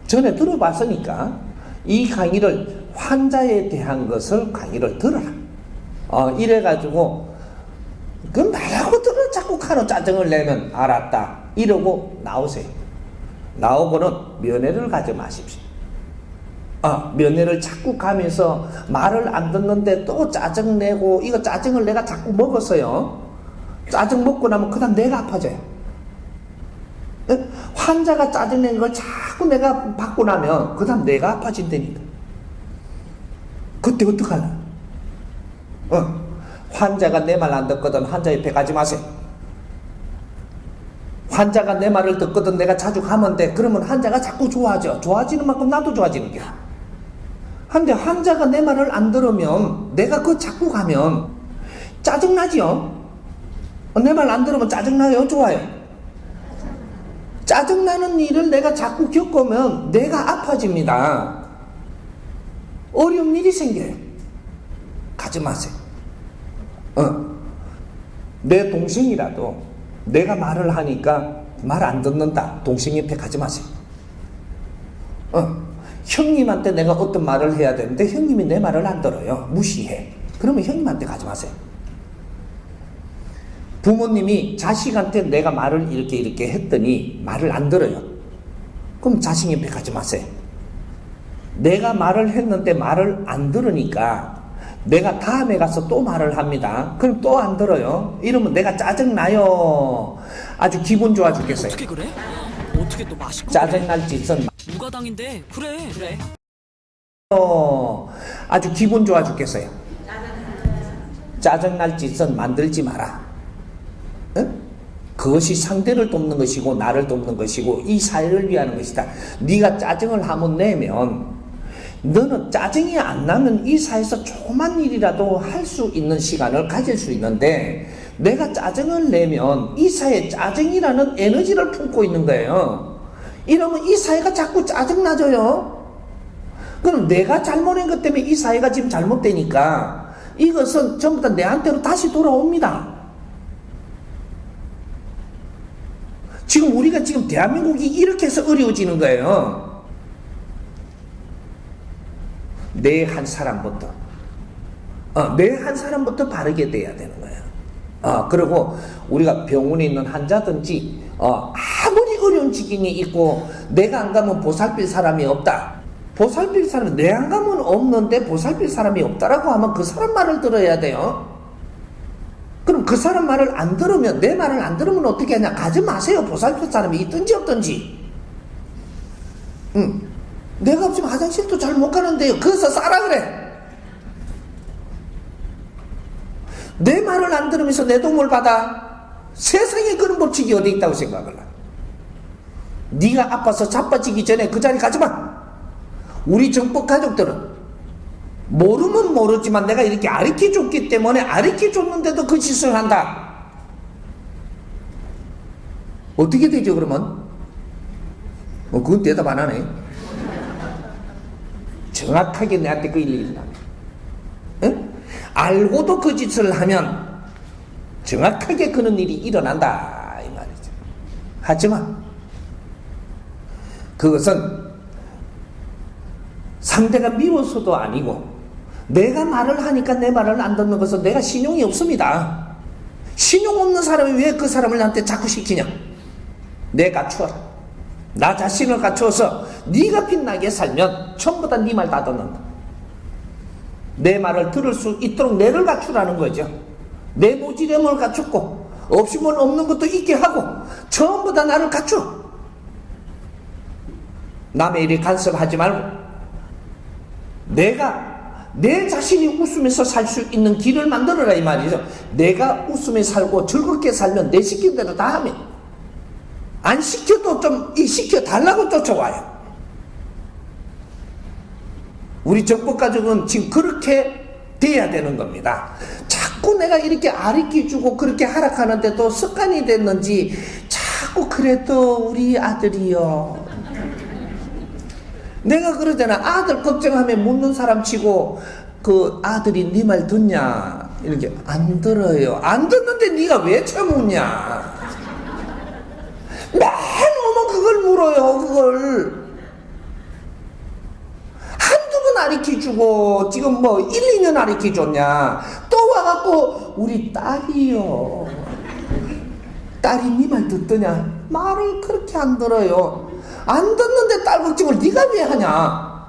전에 들어봤으니까 이 강의를 환자에 대한 것을 강의를 들어라. 이래가지고 그 말하고 들어 자꾸 카노 짜증을 내면 알았다 이러고 나오세요. 나오고는 면회를 가지 마십시오. 면회를 자꾸 가면서 말을 안 듣는데 또 짜증내고 이거 짜증을 내가 자꾸 먹었어요. 짜증 먹고 나면 그 다음 내가 아파져요. 환자가 짜증낸 걸 자꾸 내가 받고 나면 그 다음 내가 아파진다니까. 그때 어떡하나? 환자가 내 말 안 듣거든 환자 옆에 가지 마세요. 환자가 내 말을 듣거든 내가 자주 가면 돼. 그러면 환자가 자꾸 좋아져. 좋아지는 만큼 나도 좋아지는 거야. 근데 환자가 내 말을 안 들으면 내가 그거 자꾸 가면 짜증나지요? 내 말 안 들으면 짜증나요? 좋아요? 짜증나는 일을 내가 자꾸 겪으면 내가 아파집니다. 어려운 일이 생겨요. 가지 마세요. 내 동생이라도 내가 말을 하니까 말 안 듣는다. 동생 옆에 가지 마세요. 형님한테 내가 어떤 말을 해야 되는데 형님이 내 말을 안 들어요. 무시해. 그러면 형님한테 가지 마세요. 부모님이 자식한테 내가 말을 이렇게 했더니 말을 안 들어요. 그럼 자식 옆에 가지 마세요. 내가 말을 했는데 말을 안 들으니까 내가 다음에 가서 또 말을 합니다. 그럼 또 안 들어요. 이러면 내가 짜증나요. 아주 기분 좋아 죽겠어요. 어떻게 그래? 어떻게 또 맛있고 짜증날 짓은 누가 당인데? 그래. 아주 기분 좋아 죽겠어요. 짜증날 짓은 만들지 마라. 그것이 상대를 돕는 것이고 나를 돕는 것이고 이 사회를 위하는 것이다. 네가 짜증을 한번 내면 너는 짜증이 안 나면 이 사회에서 조그만 일이라도 할 수 있는 시간을 가질 수 있는데 내가 짜증을 내면 이 사회에 짜증이라는 에너지를 품고 있는 거예요. 이러면 이 사회가 자꾸 짜증나져요. 그럼 내가 잘못한 것 때문에 이 사회가 지금 잘못되니까 이것은 전부 다 내한테로 다시 돌아옵니다. 지금 우리가 지금 대한민국이 이렇게 해서 어려워지는 거예요. 내 한 사람부터 바르게 돼야 되는 거예요. 그리고 우리가 병원에 있는 환자든지 아무리 어려운 지경에 있고 내가 안 가면 보살필 사람이 없다. 보살필 사람이 내 안 가면 없는데 보살필 사람이 없다라고 하면 그 사람 말을 들어야 돼요. 그럼 그 사람 말을 안 들으면 내 말을 안 들으면 어떻게 하냐? 가지 마세요. 보살필 사람이 있든지 없든지. 내가 없으면 화장실도 잘 못 가는데요. 거기서 싸라 그래. 내 말을 안 들으면서 내 도움을 받아. 세상에 그런 법칙이 어디 있다고 생각을 해. 네가 아파서 자빠지기 전에 그 자리 가지 마. 우리 정법 가족들은 모르면 모르지만 내가 이렇게 가르쳐 줬기 때문에 가르쳐 줬는데도 그 짓을 한다. 어떻게 되죠 그러면? 그건 대답 안 하네. 정확하게 내한테 그 일이 일어나. 응? 알고도 그 짓을 하면 정확하게 그런 일이 일어난다 이 말이죠. 하지만 그것은 상대가 미워서도 아니고 내가 말을 하니까 내 말을 안 듣는 것은 내가 신용이 없습니다. 신용 없는 사람이 왜 그 사람을 나한테 자꾸 시키냐? 내가 갖추어라. 나 자신을 갖추어서 네가 빛나게 살면 전부 다 네 말 다 듣는다. 내 말을 들을 수 있도록 내를 갖추라는 거죠. 내 모지됨을 갖췄고 없으면 없는 것도 있게 하고 전부 다 나를 갖추어. 남의 일에 간섭하지 말고 내가 내 자신이 웃으면서 살 수 있는 길을 만들어라 이 말이죠. 내가 웃으며 살고 즐겁게 살면 내 시킨 대로 다 하면 안 시켜도 좀 시켜달라고 쫓아와요. 우리 정법가족은 지금 그렇게 돼야 되는 겁니다. 자꾸 내가 이렇게 아리끼주고 그렇게 하락하는데도 습관이 됐는지 자꾸 그래도 우리 아들이요. 내가 그러잖아. 아들 걱정하면 묻는 사람 치고 그 아들이 네 말 듣냐? 이렇게 안 들어요. 안 듣는데 네가 왜 쳐묻냐? 맨 오면 그걸 물어요. 그걸 한두 번 아리키주고 지금 뭐 1, 2년 아리키줬냐? 또 와갖고 우리 딸이요. 딸이 네 말 듣더냐? 말을 그렇게 안 들어요. 안 듣는데 딸 걱정을 네가 왜 하냐?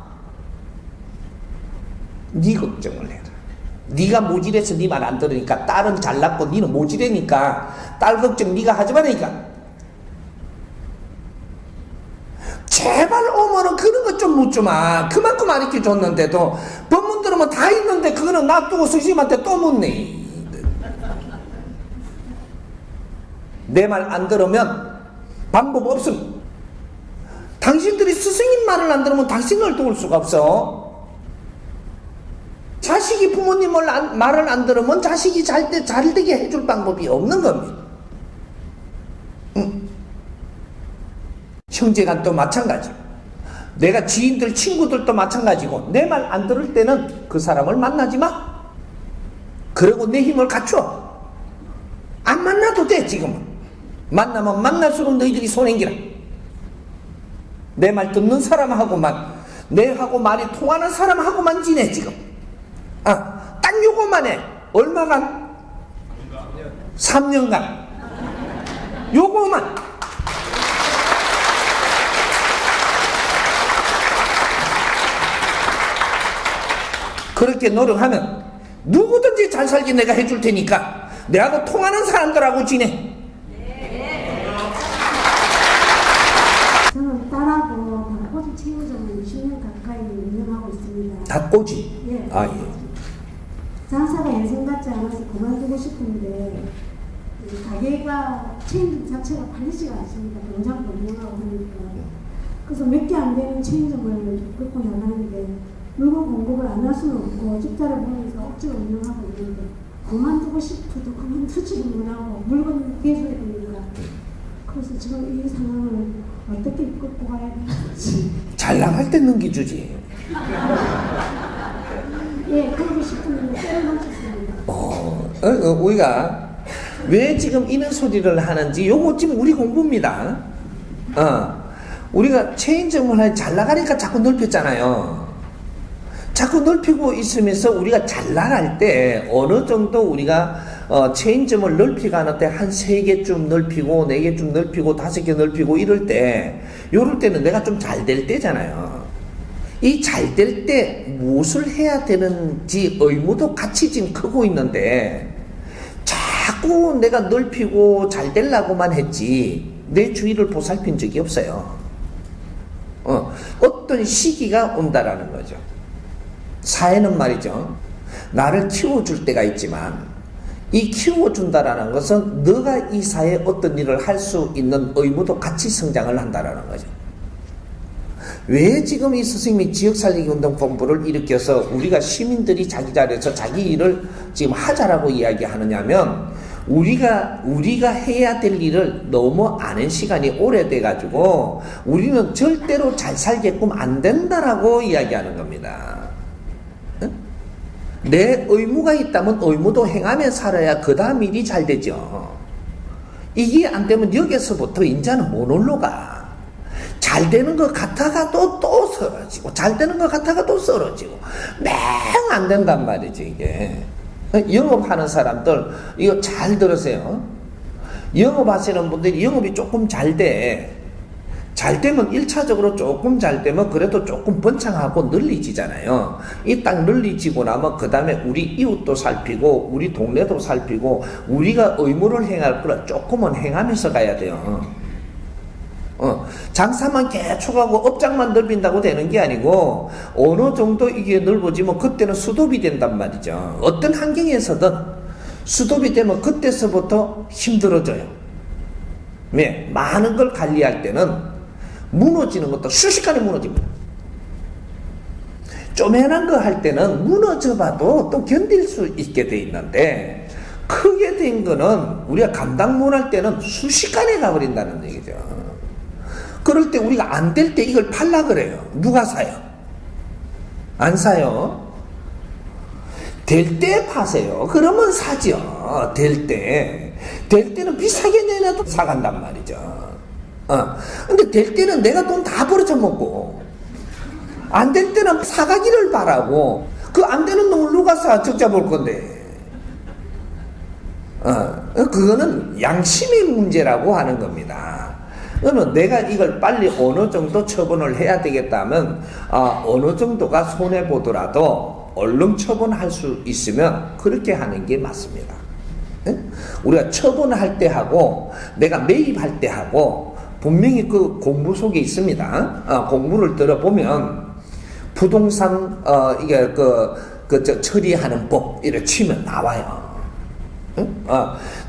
네 걱정을 해라. 네가 모질해서 네 말 안 들으니까 딸은 잘났고 네는 모질하니까 딸 걱정 네가 하지 말라니까. 제발 오면은 그런 것 좀 묻지마. 그만큼 가르쳐 줬는데도 법문 들으면 다 있는데 그거는 놔두고 스님한테 또 묻네. 내 말 안 들으면 방법 없음. 당신들이 스승님 말을 안 들으면 당신을 도울 수가 없어. 자식이 부모님 말을 안 들으면 자식이 잘 되게 해줄 방법이 없는 겁니다. 형제간도 마찬가지. 내가 지인들 친구들도 마찬가지고 내 말 안 들을 때는 그 사람을 만나지 마. 그리고 내 힘을 갖춰. 안 만나도 돼. 지금은 만나면 만날수록 너희들이 손행기라. 내 말 듣는 사람하고만, 내하고 말이 통하는 사람하고만 지내 지금. 딱 요거만 해. 얼마간? 3년간 요거만. 그렇게 노력하면 누구든지 잘 살게 내가 해줄 테니까 내하고 통하는 사람들하고 지내. 저는 딸하고 닭꼬치 체인점을 20년 가까이 운영하고 있습니다. 닭꼬치? 예. 아, 예. 장사가 예전 같지 않아서 그만두고 싶은데 이 가게가 체인점 자체가 팔리지가 않습니다. 공장도 운영하고 하니까. 그래서 몇 개 안 되는 체인점을 끌고 나가는데 물건 공급을 안 할 수는 없고 집자를 보면서 억지로 운영하고 있는데 그만두고 싶어도 그만두지를 못하고 물건 내줘야 되니까. 그래서 지금 이 상황을 어떻게 끌고 가야 될지. 잘 나갈 때 넘겨주지. 예, 그러고 싶은데 때를 놓쳤습니다. 우리가 왜 지금 이런 소리를 하는지 요거 지금 우리 공부입니다. 우리가 체인점을 잘 나가니까 자꾸 넓혔잖아요. 자꾸 넓히고 있으면서 우리가 잘 나갈 때 어느 정도 우리가 체인점을 넓혀가는데 한 3개쯤 넓히고 4개쯤 넓히고 5개 넓히고 이럴 때는 내가 좀 잘 될 때잖아요. 이 잘 될 때 무엇을 해야 되는지 의무도 같이 지금 크고 있는데 자꾸 내가 넓히고 잘 되려고만 했지 내 주위를 보살핀 적이 없어요. 어떤 시기가 온다라는 거죠. 사회는 말이죠. 나를 키워줄 때가 있지만 이 키워준다라는 것은 너가 이 사회에 어떤 일을 할 수 있는 의무도 같이 성장을 한다라는 거죠. 왜 지금 이 스승님이 지역살리기운동 본부를 일으켜서 우리가 시민들이 자기 자리에서 자기 일을 지금 하자라고 이야기하느냐면 우리가 해야 될 일을 너무 아는 시간이 오래돼가지고 우리는 절대로 잘 살게끔 안 된다라고 이야기하는 겁니다. 내 의무가 있다면 의무도 행하며 살아야 그 다음 일이 잘 되죠. 이게 안 되면 여기서부터 이제는 못 올라가. 잘 되는 것 같아가도 또 쓰러지고, 잘 되는 것 같아가도 쓰러지고, 맹 안 된단 말이지, 이게. 영업하는 사람들, 이거 잘 들으세요. 영업하시는 분들이 영업이 조금 잘 돼. 잘 되면 1차적으로 조금 잘 되면 그래도 조금 번창하고 늘리지잖아요. 이 딱 늘리지고 나면 그 다음에 우리 이웃도 살피고 우리 동네도 살피고 우리가 의무를 행할 거라 조금은 행하면서 가야 돼요. 장사만 개척하고 업장만 넓힌다고 되는 게 아니고 어느 정도 이게 넓어지면 그때는 수도비 된단 말이죠. 어떤 환경에서든 수도비 되면 그때서부터 힘들어져요. 왜? 많은 걸 관리할 때는 무너지는 것도 순식간에 무너집니다. 쪼매난 거 할 때는 무너져봐도 또 견딜 수 있게 돼 있는데 크게 된 거는 우리가 감당 못할 때는 순식간에 가버린다는 얘기죠. 그럴 때 우리가 안 될 때 이걸 팔라 그래요. 누가 사요? 안 사요? 될 때 파세요. 그러면 사죠. 될 때는 비싸게 내놔도 사간단 말이죠. 근데 될 때는 내가 돈 다 벌어져 먹고 안 될 때는 사가기를 바라고 그 안 되는 놈을 누가 사? 적자 볼 건데. 그거는 양심의 문제라고 하는 겁니다. 그러면 내가 이걸 빨리 어느 정도 처분을 해야 되겠다면 어느 정도가 손해 보더라도 얼른 처분할 수 있으면 그렇게 하는 게 맞습니다. 우리가 처분할 때 하고 내가 매입할 때 하고 분명히 그 공부 속에 있습니다. 공부를 들어보면 부동산 이게 처리하는 법 이렇게 치면 나와요.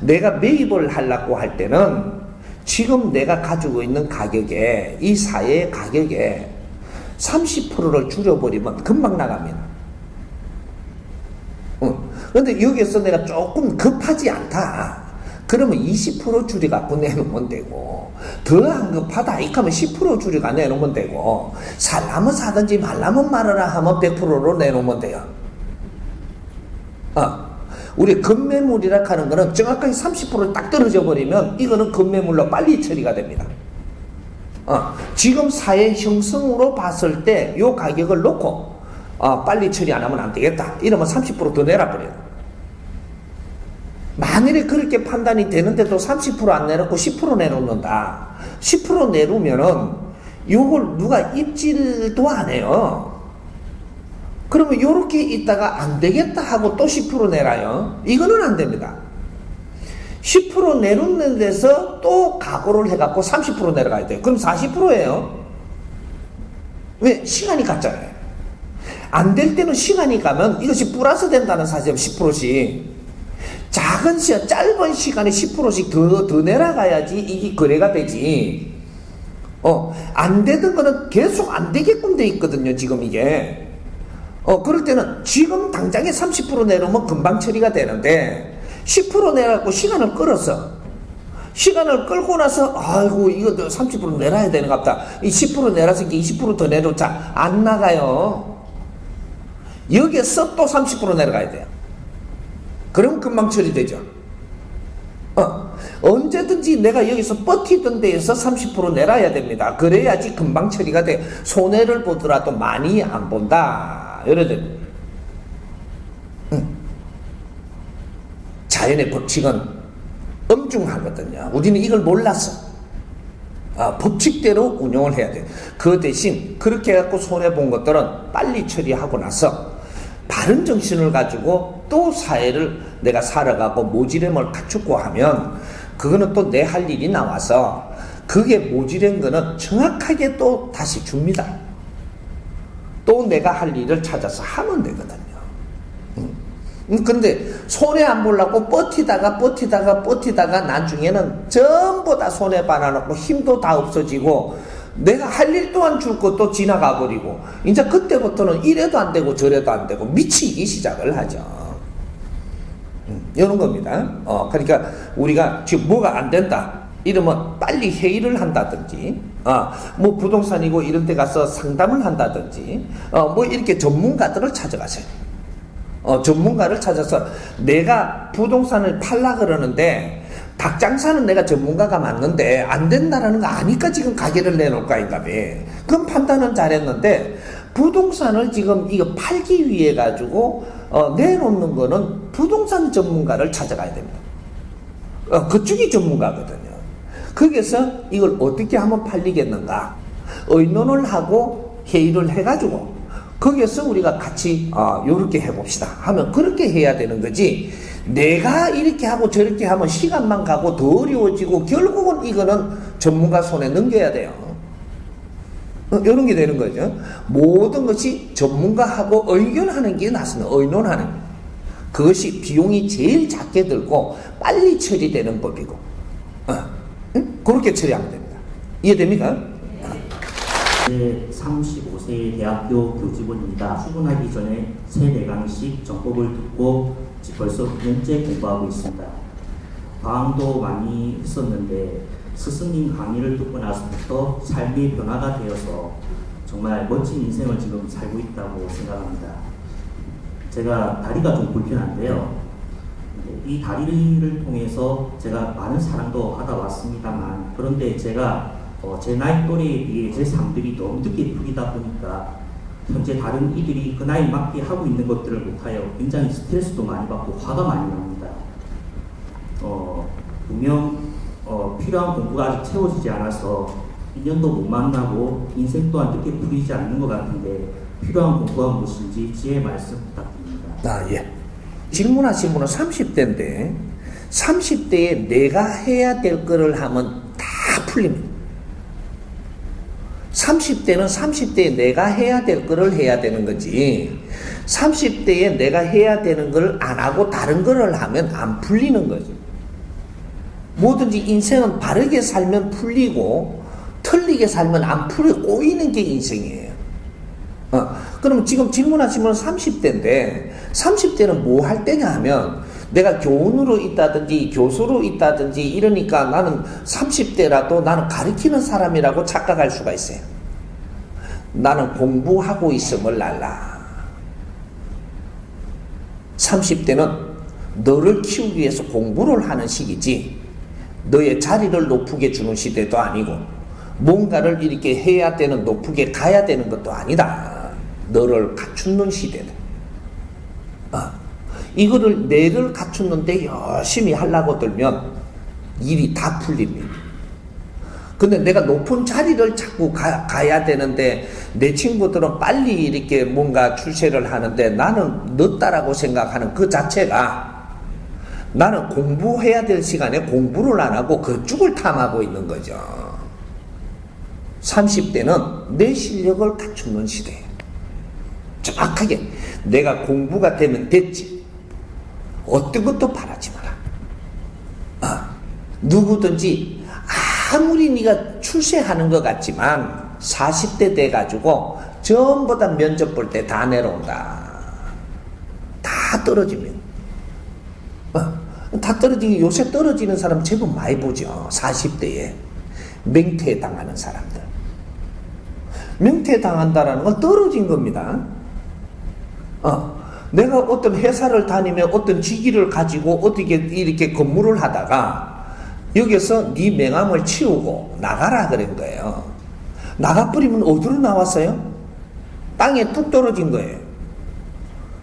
내가 매입을 하려고 할 때는 지금 내가 가지고 있는 가격에 이 사회의 가격에 30%를 줄여버리면 금방 나갑니다. 그런데 여기서 내가 조금 급하지 않다. 그러면 20% 줄여갖고 내놓으면 되고 더 안 급하다 이하면 10% 줄여가 내놓으면 되고 살라면 사든지 말라면 말아라 하면 100%로 내놓으면 돼요. 우리 급매물이라 하는 거는 정확하게 30% 딱 떨어져 버리면 이거는 급매물로 빨리 처리가 됩니다. 지금 사회 형성으로 봤을 때 요 가격을 놓고 빨리 처리 안 하면 안 되겠다 이러면 30% 더 내놔버려요. 만일에 그렇게 판단이 되는데도 30% 안 내놓고 10% 내놓는다. 10% 내놓으면은 요걸 누가 입질도 안 해요. 그러면 요렇게 있다가 안 되겠다 하고 또 10% 내라요. 이거는 안 됩니다. 10% 내놓는 데서 또 각오를 해갖고 30% 내려가야 돼요. 그럼 40%예요. 왜? 시간이 갔잖아요. 안 될 때는 시간이 가면 이것이 플러스 된다는 사실 10%씩. 작은 시간, 짧은 시간에 10%씩 더 내려가야지 이게 거래가 되지. 안 되던 거는 계속 안 되게끔 돼 있거든요, 지금 이게. 그럴 때는 지금 당장에 30% 내놓으면 금방 처리가 되는데, 10% 내갖고 시간을 끌었어. 시간을 끌고 나서, 아이고, 이거 30% 내놔야 되는 것 같다. 이 10% 내놨으니까 20% 더 내놓자. 안 나가요. 여기에서 또 30% 내려가야 돼요. 그럼 금방 처리되죠. 언제든지 내가 여기서 버티던 데에서 30% 내놔야 됩니다. 그래야지 금방 처리가 돼. 손해를 보더라도 많이 안 본다. 여러분, 자연의 법칙은 엄중하거든요. 우리는 이걸 몰랐어. 법칙대로 운영을 해야 돼. 그 대신 그렇게 해갖고 손해본 것들은 빨리 처리하고 나서 바른 정신을 가지고 또 사회를 내가 살아가고 모지렘을 갖추고 하면 그거는 또 내 할 일이 나와서 그게 모지된 거는 정확하게 또 다시 줍니다. 또 내가 할 일을 찾아서 하면 되거든요. 근데 손해 안 보려고 버티다가 나중에는 전부 다 손해 받아놓고 힘도 다 없어지고 내가 할 일 또한 줄 것도 지나가 버리고 이제 그때부터는 이래도 안 되고 저래도 안 되고 미치기 시작을 하죠. 이런 겁니다. 그러니까 우리가 지금 뭐가 안 된다 이러면 빨리 회의를 한다든지, 뭐 부동산이고 이런 데 가서 상담을 한다든지, 뭐 이렇게 전문가들을 찾아가세요. 전문가를 찾아서 내가 부동산을 팔라 그러는데 닭장사는 내가 전문가가 맞는데 안 된다라는 거 아니까 지금 가게를 내놓을까 인가봐. 그럼 판단은 잘했는데 부동산을 지금 이거 팔기 위해 가지고 내놓는 거는 부동산 전문가를 찾아가야 됩니다. 그쪽이 전문가거든요. 거기서 이걸 어떻게 하면 팔리겠는가 의논을 하고 회의를 해가지고 거기에서 우리가 같이 요렇게 해봅시다 하면 그렇게 해야 되는 거지. 내가 이렇게 하고 저렇게 하면 시간만 가고 더 어려워지고 결국은 이거는 전문가 손에 넘겨야 돼요. 이런 게 되는 거죠. 모든 것이 전문가하고 의견하는 게 낫습니다. 의논하는 게. 그것이 비용이 제일 작게 들고 빨리 처리되는 법이고, 그렇게 처리하면 됩니다. 이해됩니까? 네, 35세 대학교 교직원입니다. 출근하기 전에 3-4강씩 정법을 듣고 벌써 9년째 공부하고 있습니다. 방황도 많이 했었는데 스승님 강의를 듣고 나서부터 삶의 변화가 되어서 정말 멋진 인생을 지금 살고 있다고 생각합니다. 제가 다리가 좀 불편한데요. 이 다리를 통해서 제가 많은 사랑도 받아왔습니다만, 그런데 제가 제 나이 또래에 비해 제 삶들이 너무 늦게 풀리다 보니까 현재 다른 이들이 그 나이 맞게 하고 있는 것들을 못하여 굉장히 스트레스도 많이 받고 화가 많이 납니다. 분명 필요한 공부가 아직 채워지지 않아서 인연도 못 만나고 인생 또한 늦게 풀리지 않는 것 같은데 필요한 공부가 무엇인지 지혜 말씀 부탁드립니다. 예. 질문하신 분은 30대인데 30대에 내가 해야 될 거를 하면 다 풀립니다. 30대는 30대에 내가 해야 될 거를 해야 되는 거지 30대에 내가 해야 되는 걸 안 하고 다른 거를 하면 안 풀리는 거죠. 뭐든지 인생은 바르게 살면 풀리고 틀리게 살면 안 풀리고 꼬이는 게 인생이에요. 그럼 지금 질문하시면 30대인데 30대는 뭐 할 때냐 하면 내가 교원으로 있다든지 교수로 있다든지 이러니까 나는 30대라도 나는 가르치는 사람이라고 착각할 수가 있어요. 나는 공부하고 있음을 알라. 30대는 너를 키우기 위해서 공부를 하는 시기지 너의 자리를 높게 주는 시대도 아니고 뭔가를 이렇게 해야 되는 높게 가야 되는 것도 아니다. 너를 갖추는 시대다. 이거를 내를 갖추는데 열심히 하려고 들면 일이 다 풀립니다. 근데 내가 높은 자리를 자꾸 가야 되는데 내 친구들은 빨리 이렇게 뭔가 출세를 하는데 나는 늦다라고 생각하는 그 자체가 나는 공부해야 될 시간에 공부를 안 하고 그쪽을 탐하고 있는 거죠. 30대는 내 실력을 갖추는 시대예요. 정확하게 내가 공부가 되면 됐지. 어떤 것도 바라지 마라. 누구든지 아무리 네가 출세하는 것 같지만 40대 돼가지고 전부 다 면접 볼 때 다 내려온다. 다 떨어지면. 다 떨어지기 요새 떨어지는 사람 제법 많이 보죠. 40대에 맹퇴 당하는 사람들. 맹퇴 당한다라는 건 떨어진 겁니다. 내가 어떤 회사를 다니며 어떤 직위를 가지고 어떻게 이렇게 근무를 하다가 여기서 네 명함을 치우고 나가라 그런 거예요. 나가버리면 어디로 나왔어요? 땅에 뚝 떨어진 거예요.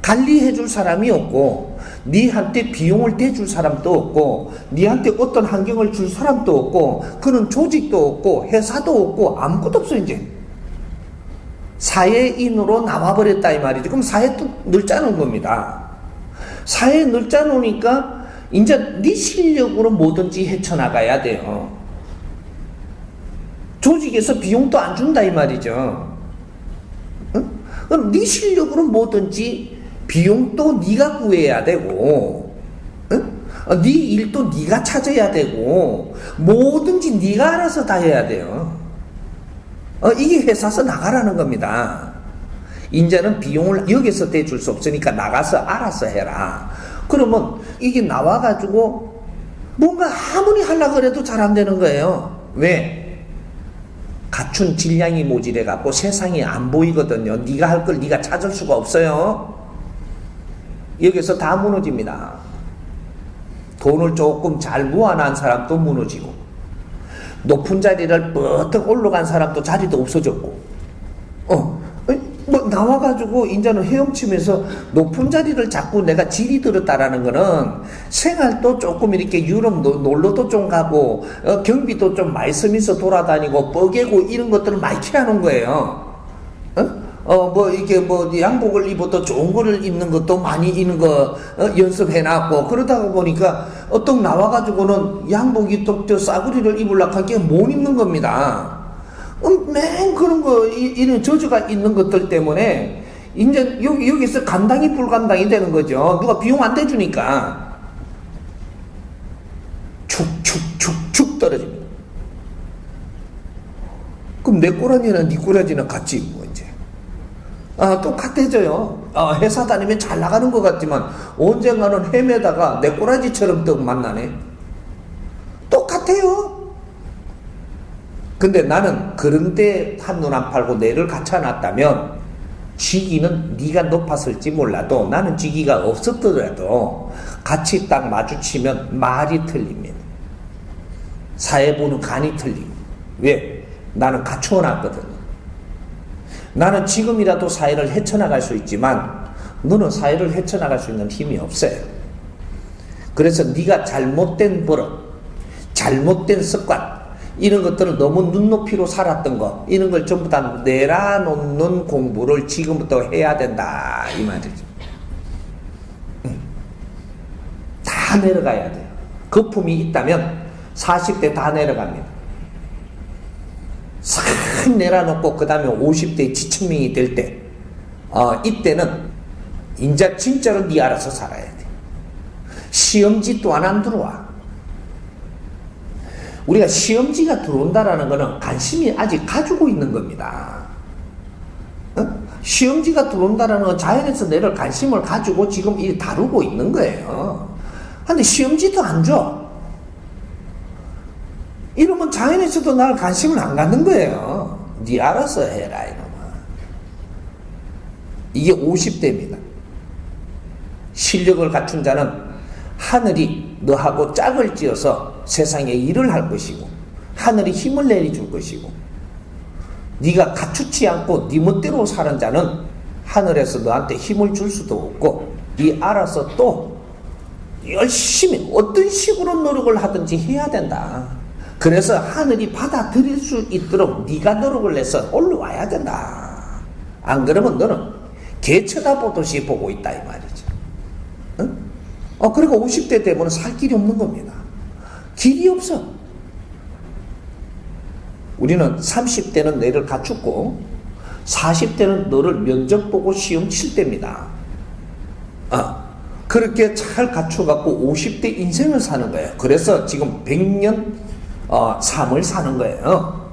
관리해 줄 사람이 없고 니한테 비용을 대줄 사람도 없고 니한테 어떤 환경을 줄 사람도 없고 그런 조직도 없고 회사도 없고 아무것도 없어. 이제 사회인으로 나와버렸다 이 말이죠. 그럼 사회에 뚝 늙자는 겁니다. 사회에 늙자놓으니까 이제 네 실력으로 뭐든지 헤쳐나가야 돼요. 조직에서 비용도 안 준다 이 말이죠. 응? 그럼 네 실력으로 뭐든지 비용도 네가 구해야 되고, 응? 네 일도 네가 찾아야 되고, 뭐든지 네가 알아서 다 해야 돼요. 이게 회사에서 나가라는 겁니다. 이제는 비용을 여기서 대줄 수 없으니까 나가서 알아서 해라. 그러면 이게 나와가지고 뭔가 아무리 하려고 그래도 잘 안 되는 거예요. 왜? 갖춘 질량이 모질해갖고 세상이 안 보이거든요. 네가 할 걸 네가 찾을 수가 없어요. 여기서 다 무너집니다. 돈을 조금 잘 모아놓은 사람도 무너지고, 높은 자리를 뻗어 올라간 사람도 자리도 없어졌고, 뭐 나와가지고 이제는 헤엄치면서 높은 자리를 자꾸 내가 질이 들었다라는 거는 생활도 조금 이렇게 유럽 놀러도 좀 가고, 경비도 좀 많이 쓰면서 돌아다니고 뻐개고 이런 것들을 많이 취하는 거예요. 뭐 이렇게 뭐 양복을 입어도 좋은 거를 입는 것도 많이 입는 거 연습해놨고, 그러다가 보니까 떡 나와가지고는 양복이 또 싸구리를 입으려고 하기에 못 입는 겁니다. 맨 그런 거 이런 저주가 있는 것들 때문에 이제 여기서 감당이 불감당이 되는 거죠. 누가 비용 안 대주니까 축축축축 떨어집니다. 그럼 내 꼬라지는 네 꼬라지는 같이 입고 이제 똑같아져요. 회사 다니면 잘 나가는 것 같지만 언젠가는 헤매다가 내 꼬라지처럼 또 만나네. 똑같아요. 근데 나는 그런데 한눈 안 팔고 뇌를 갖춰놨다면 직위는 네가 높았을지 몰라도 나는 직위가 없었더라도 같이 딱 마주치면 말이 틀립니다. 사회 보는 간이 틀리고. 왜? 나는 갖추어놨거든요. 나는 지금이라도 사회를 헤쳐나갈 수 있지만 너는 사회를 헤쳐나갈 수 있는 힘이 없어요. 그래서 네가 잘못된 버릇, 잘못된 습관, 이런 것들을 너무 눈높이로 살았던 거, 이런 걸 전부 다 내려놓는 공부를 지금부터 해야 된다 이 말이죠. 다 내려가야 돼요. 거품이 있다면 40대 다 내려갑니다. 싹 내려놓고 그 다음에 50대 지천명이 될 때 이때는 이제 진짜로 네 알아서 살아야 돼. 시험지 또한 안 들어와. 우리가 시험지가 들어온다라는 것은 관심이 아직 가지고 있는 겁니다. 시험지가 들어온다라는 건 자연에서 내를 관심을 가지고 지금 이 다루고 있는 거예요. 근데 시험지도 안 줘. 이러면 자연에서도 날 관심을 안 갖는 거예요. 네 알아서 해라 이놈아. 이게 50대입니다. 실력을 갖춘 자는 하늘이 너하고 짝을 지어서 세상에 일을 할 것이고 하늘이 힘을 내려줄 것이고, 네가 갖추지 않고 네 멋대로 사는 자는 하늘에서 너한테 힘을 줄 수도 없고 네 알아서 또 열심히 어떤 식으로 노력을 하든지 해야 된다. 그래서 하늘이 받아들일 수 있도록 네가 노력을 해서 올라와야 된다. 안 그러면 너는 개 쳐다보듯이 보고 있다 이 말이죠. 응? 그리고 50대 되면 살 길이 없는 겁니다. 길이 없어. 우리는 30대는 뇌를 갖추고 40대는 너를 면접 보고 시험 칠 때입니다. 그렇게 잘 갖춰갖고 50대 인생을 사는 거예요. 그래서 지금 100년 삶을 사는 거예요.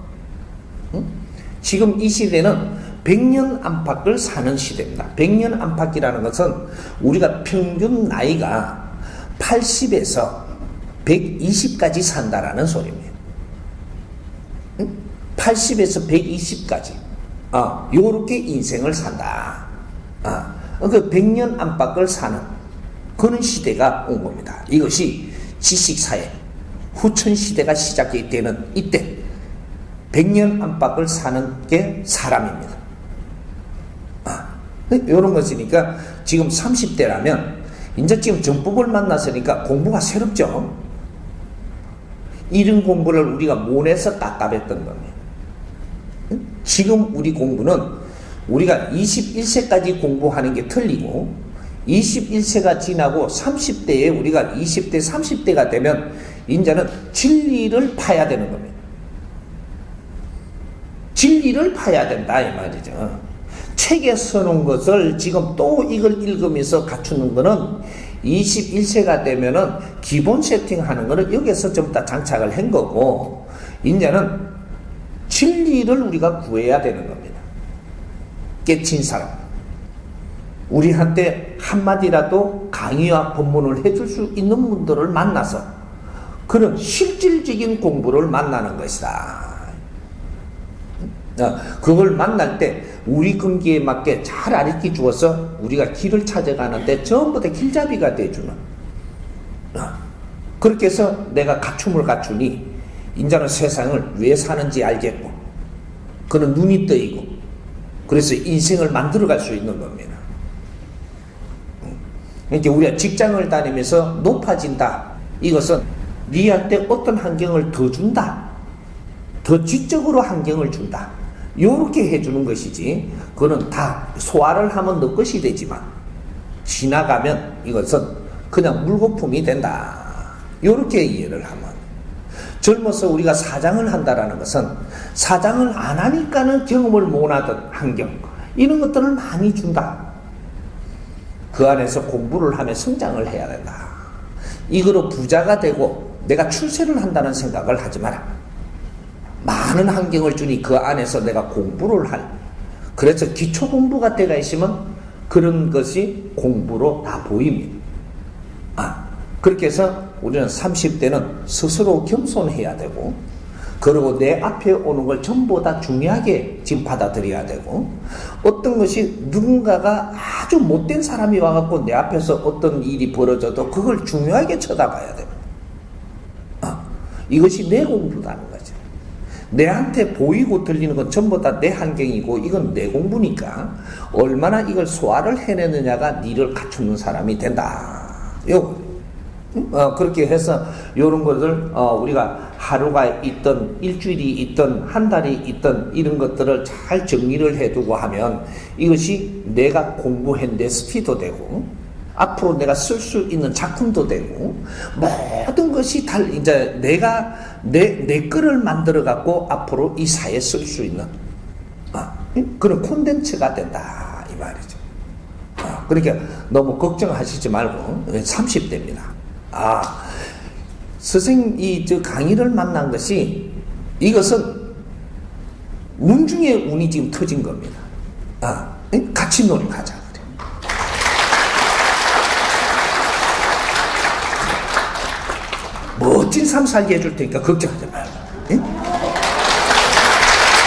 응? 지금 이 시대는 100년 안팎을 사는 시대입니다. 100년 안팎이라는 것은 우리가 평균 나이가 80에서 120까지 산다라는 소리입니다. 80에서 120까지. 요렇게 인생을 산다. 그 100년 안팎을 사는 그런 시대가 온 겁니다. 이것이 지식사회, 후천시대가 시작이 되는 이때 100년 안팎을 사는 게 사람입니다. 이런 것이니까 지금 30대라면 이제 지금 정법을 만났으니까 공부가 새롭죠. 이런 공부를 우리가 못해서 깝깝했던 겁니다. 지금 우리 공부는 우리가 21세까지 공부하는 게 틀리고 21세가 지나고 30대에 우리가 20대 30대가 되면 이제는 진리를 파야 되는 겁니다. 진리를 파야 된다 이 말이죠. 책에 써놓은 것을 지금 또 이걸 읽으면서 갖추는 거는 21세가 되면은 기본 세팅하는 거는 여기서 전부 다 장착을 한 거고, 이제는 진리를 우리가 구해야 되는 겁니다. 깨친 사람. 우리한테 한마디라도 강의와 법문을 해줄 수 있는 분들을 만나서 그런 실질적인 공부를 만나는 것이다. 그걸 만날 때 우리 근기에 맞게 잘 가르쳐 주어서 우리가 길을 찾아가는데 전부 다 길잡이가 돼주는, 그렇게 해서 내가 갖춤을 갖추니 인자는 세상을 왜 사는지 알겠고 그는 눈이 떠이고 그래서 인생을 만들어갈 수 있는 겁니다. 그러니까 우리가 직장을 다니면서 높아진다, 이것은 니한테 어떤 환경을 더 준다, 더 지적으로 환경을 준다, 요렇게 해주는 것이지, 그거는 다 소화를 하면 너 것이 되지만 지나가면 이것은 그냥 물거품이 된다, 요렇게 이해를 하면. 젊어서 우리가 사장을 한다라는 것은 사장을 안 하니까는 경험을 못하던 환경, 이런 것들을 많이 준다. 그 안에서 공부를 하며 성장을 해야 된다. 이거로 부자가 되고 내가 출세를 한다는 생각을 하지 마라. 많은 환경을 주니 그 안에서 내가 공부를 할, 그래서 기초 공부가 때가 있으면 그런 것이 공부로 다 보입니다. 그렇게 해서 우리는 30대는 스스로 겸손해야 되고, 그리고 내 앞에 오는 걸 전부 다 중요하게 지금 받아들여야 되고, 어떤 것이 누군가가 아주 못된 사람이 와갖고 내 앞에서 어떤 일이 벌어져도 그걸 중요하게 쳐다봐야 됩니다. 이것이 내 공부라는 거죠. 내한테 보이고 들리는 건 전부 다 내 환경이고 이건 내 공부니까 얼마나 이걸 소화를 해내느냐가 니를 갖추는 사람이 된다. 그렇게 해서 이런 것을 우리가 하루가 있든 일주일이 있든 한 달이 있든 이런 것들을 잘 정리를 해두고 하면 이것이 내가 공부한 레시피도 되고 앞으로 내가 쓸 수 있는 작품도 되고 모든 것이 이제 내가 내 거를 만들어 갖고 앞으로 이 사회에 쓸 수 있는 그런 콘텐츠가 된다, 이 말이죠. 그러니까 너무 걱정하시지 말고 30대입니다. 선생님 저 강의를 만난 것이 이것은 운 중에 운이 지금 터진 겁니다. 같이 노력하자. 그래. 멋진 삶 살게 해줄 테니까 걱정하지 말고.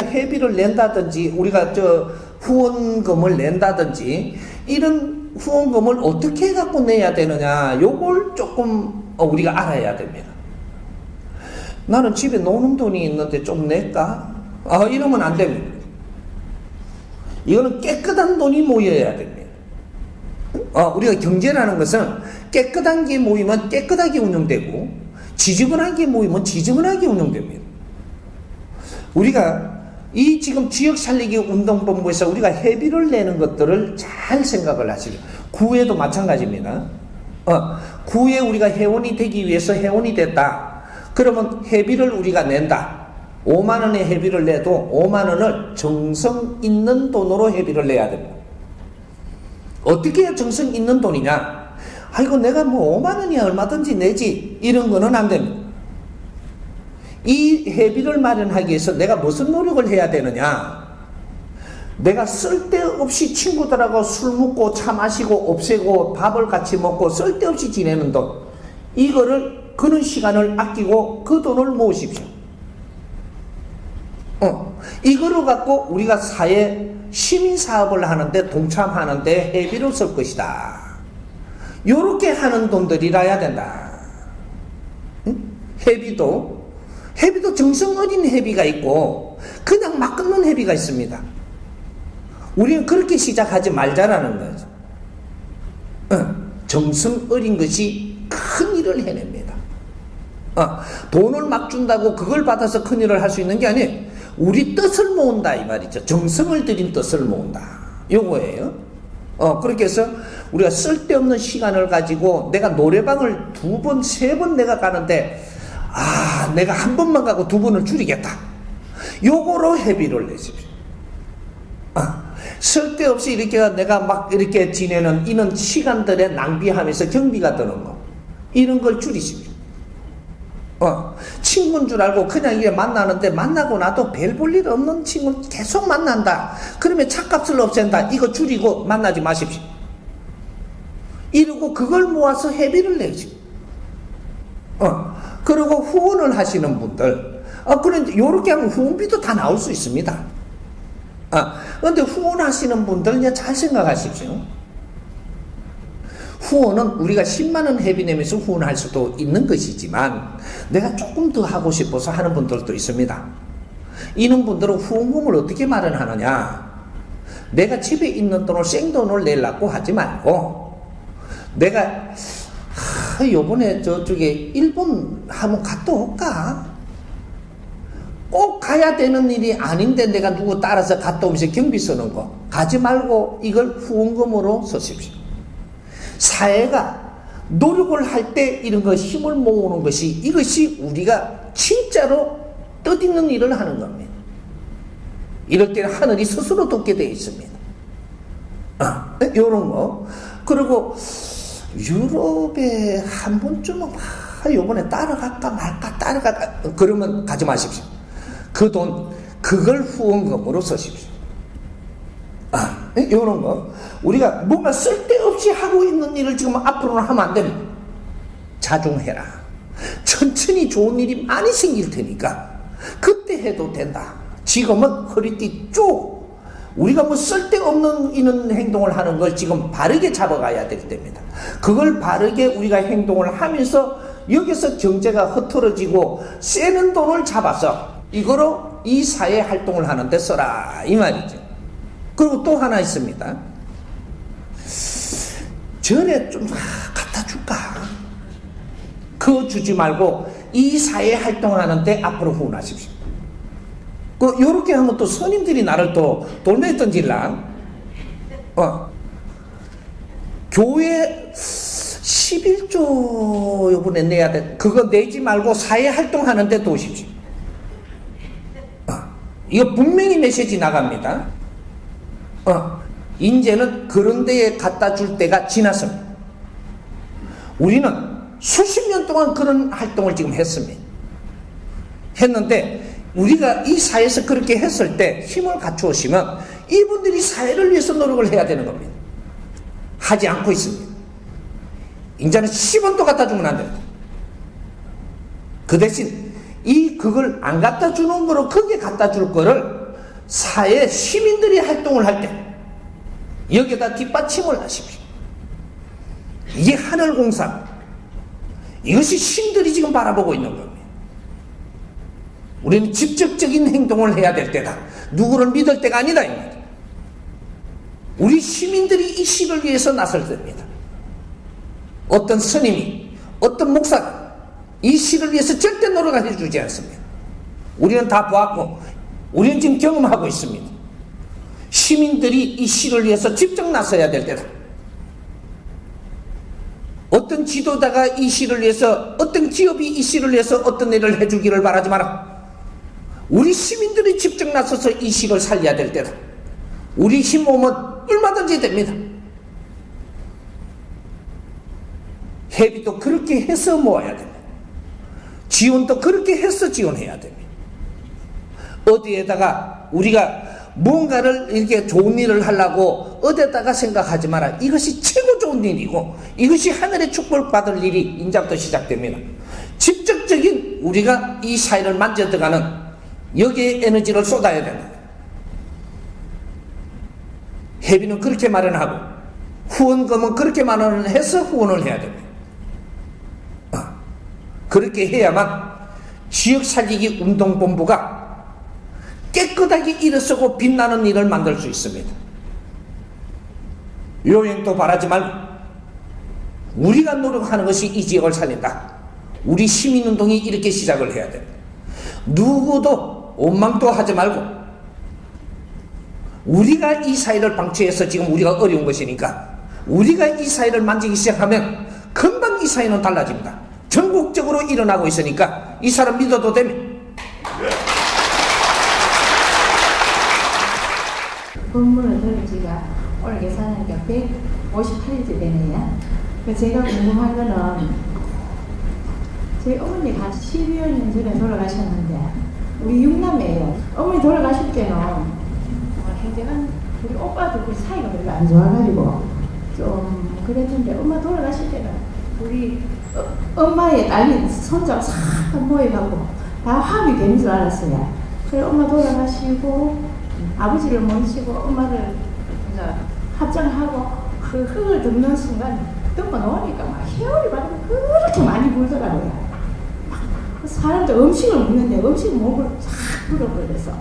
회비를 낸다든지 우리가 저 후원금을 낸다든지 이런 후원금을 어떻게 해갖고 내야 되느냐, 요걸 조금 우리가 알아야 됩니다. 나는 집에 노는 돈이 있는데 좀 낼까? 이러면 안 됩니다. 이거는 깨끗한 돈이 모여야 됩니다. 우리가 경제라는 것은 깨끗한 게 모이면 깨끗하게 운영되고 지저분한 게 모이면 지저분하게 운영됩니다. 우리가 이 지금 지역 살리기 운동본부에서 우리가 회비를 내는 것들을 잘 생각을 하시죠. 구에도 마찬가지입니다. 구에 우리가 회원이 되기 위해서 회원이 됐다. 그러면 회비를 우리가 낸다. 5만 원의 회비를 내도 5만 원을 정성 있는 돈으로 회비를 내야 됩니다. 어떻게 해야 정성 있는 돈이냐? 이거 내가 뭐 5만 원이야 얼마든지 내지, 이런 거는 안 됩니다. 이 회비를 마련하기 위해서 내가 무슨 노력을 해야 되느냐? 내가 쓸데없이 친구들하고 술 먹고 차 마시고 없애고 밥을 같이 먹고 쓸데없이 지내는 돈, 이거를 그런 시간을 아끼고 그 돈을 모으십시오. 이거를 갖고 우리가 사회 시민사업을 하는데 동참하는데 회비를 쓸 것이다. 요렇게 하는 돈들이라야 된다. 회비도 정성 어린 회비가 있고 그냥 막 끊는 회비가 있습니다. 우리는 그렇게 시작하지 말자라는 거죠. 정성 어린 것이 큰 일을 해냅니다. 돈을 막 준다고 그걸 받아서 큰 일을 할 수 있는 게 아니에요. 우리 뜻을 모은다, 이 말이죠. 정성을 들인 뜻을 모은다, 요거예요. 그렇게 해서 우리가 쓸데없는 시간을 가지고 내가 노래방을 2번, 3번 내가 가는데 내가 한 번만 가고 2번을 줄이겠다. 요거로 회비를 내십시오. 쓸데없이 이렇게 내가 막 이렇게 지내는 이런 시간들에 낭비하면서 경비가 드는 거, 이런 걸 줄이십시오. 친구인 줄 알고 그냥 이게 만나는데 만나고 나도 별 볼 일 없는 친구 계속 만난다. 그러면 차값을 없앤다. 이거 줄이고 만나지 마십시오. 이러고 그걸 모아서 회비를 내지. 그리고 후원을 하시는 분들, 그런데 요렇게 하면 후원비도 다 나올 수 있습니다. 그런데 후원하시는 분들 잘 생각하십시오. 후원은 우리가 10만원 회비 내면서 후원할 수도 있는 것이지만 내가 조금 더 하고 싶어서 하는 분들도 있습니다. 이런 분들은 후원금을 어떻게 마련하느냐, 내가 집에 있는 돈을 생돈을 내려고 하지 말고 내가 요번에 저쪽에 일본 한번 갔다 올까? 꼭 가야 되는 일이 아닌데 내가 누구 따라서 갔다 오면서 경비 쓰는 거 가지 말고 이걸 후원금으로 쓰십시오. 사회가 노력을 할 때 이런 거 힘을 모으는 것이, 이것이 우리가 진짜로 뜻있는 일을 하는 겁니다. 이럴 때는 하늘이 스스로 돕게 되어 있습니다. 요런 거. 그리고 유럽에 한 번쯤은 요번에 따라갈까 말까 그러면 가지 마십시오. 그 돈 그걸 후원금으로 쓰십시오. 요런 거. 우리가 뭔가 쓸데없이 하고 있는 일을 지금 앞으로는 하면 안 됩니다. 자중해라. 천천히 좋은 일이 많이 생길 테니까 그때 해도 된다. 지금은 허리띠 쭉 우리가 뭐 쓸데없는 이런 행동을 하는 걸 지금 바르게 잡아가야 될 때입니다. 그걸 바르게 우리가 행동을 하면서 여기서 경제가 흐트러지고 세는 돈을 잡아서 이거로 이 사회 활동을 하는데 써라 이 말이죠. 그리고 또 하나 있습니다. 절에 좀 갖다 줄까? 그거 주지 말고 이 사회 활동을 하는데 앞으로 후원하십시오. 요렇게 하면 또 스님들이 나를 또 돌멩이 던질라. 교회 11조 요번에 내야 돼. 그거 내지 말고 사회 활동하는데 도우십시오. 이거 분명히 메시지 나갑니다. 이제는 그런 데에 갖다 줄 때가 지났습니다. 우리는 수십 년 동안 그런 활동을 지금 했는데 우리가 이 사회에서 그렇게 했을 때 힘을 갖추었으면 이분들이 사회를 위해서 노력을 해야 되는 겁니다. 하지 않고 있습니다. 이제는 10원도 갖다 주면 안 됩니다. 그 대신 그걸 안 갖다 주는 거로 거기에 갖다 줄 거를 사회 시민들이 활동을 할 때 여기에다 뒷받침을 하십시오. 이게 하늘공사, 이것이 신들이 지금 바라보고 있는 겁니다. 우리는 직접적인 행동을 해야 될 때다. 누구를 믿을 때가 아니다. 우리 시민들이 이 시를 위해서 나설 때입니다. 어떤 스님이, 어떤 목사가 이 시를 위해서 절대 노력을 해주지 않습니다. 우리는 다 보았고 우리는 지금 경험하고 있습니다. 시민들이 이 시를 위해서 직접 나서야 될 때다. 어떤 지도자가 이 시를 위해서, 어떤 기업이 이 시를 위해서 어떤 일을 해주기를 바라지 마라. 우리 시민들이 직접 나서서 이 시를 살려야 될 때다. 우리 힘 모으면 얼마든지 됩니다. 회비도 그렇게 해서 모아야 됩니다. 지원도 그렇게 해서 지원해야 됩니다. 어디에다가 우리가 뭔가를 이렇게 좋은 일을 하려고 어디에다가 생각하지 마라. 이것이 최고 좋은 일이고 이것이 하늘의 축복받을 일이 인자부터 시작됩니다. 직접적인 우리가 이 사회를 만져들어가는 여기에 에너지를 쏟아야 된다. 회비는 그렇게 마련하고 후원금은 그렇게 마련해서 후원을 해야 됩니다. 그렇게 해야만 지역 살리기 운동본부가 깨끗하게 일어서고 빛나는 일을 만들 수 있습니다. 요행도 바라지 말고 우리가 노력하는 것이 이 지역을 살린다. 우리 시민운동이 이렇게 시작을 해야 됩니다. 누구도 원망도 하지 말고 우리가 이 사회를 방치해서 지금 우리가 어려운 것이니까 우리가 이 사회를 만지기 시작하면 금방 이 사회는 달라집니다. 전국적으로 일어나고 있으니까 이 사람 믿어도 됩니다. 건물을 들은 지가 오늘 계산하니까 158일째 되네요. 제가 궁금한 거는 저희 어머니가 12여 년 전에 돌아가셨는데 우리 6남매예요. 어머니 돌아가실 때는 행제간 우리 오빠도 그 사이가 별로 안 좋아가지고 좀 그랬는데 엄마 돌아가실 때는 우리 엄마의 딸이 손자가 싹 모여가고 다 화합이 되는 줄 알았어요. 그래 엄마 돌아가시고 아버지를 모시고 엄마를 이제 합장하고 그 흙을 덮는 순간 덮어 놓으니까 막 혈이 바람이 그렇게 많이 불더라고요. 그 사람들 음식을 먹는데 음식 목을 쫙 불어버려서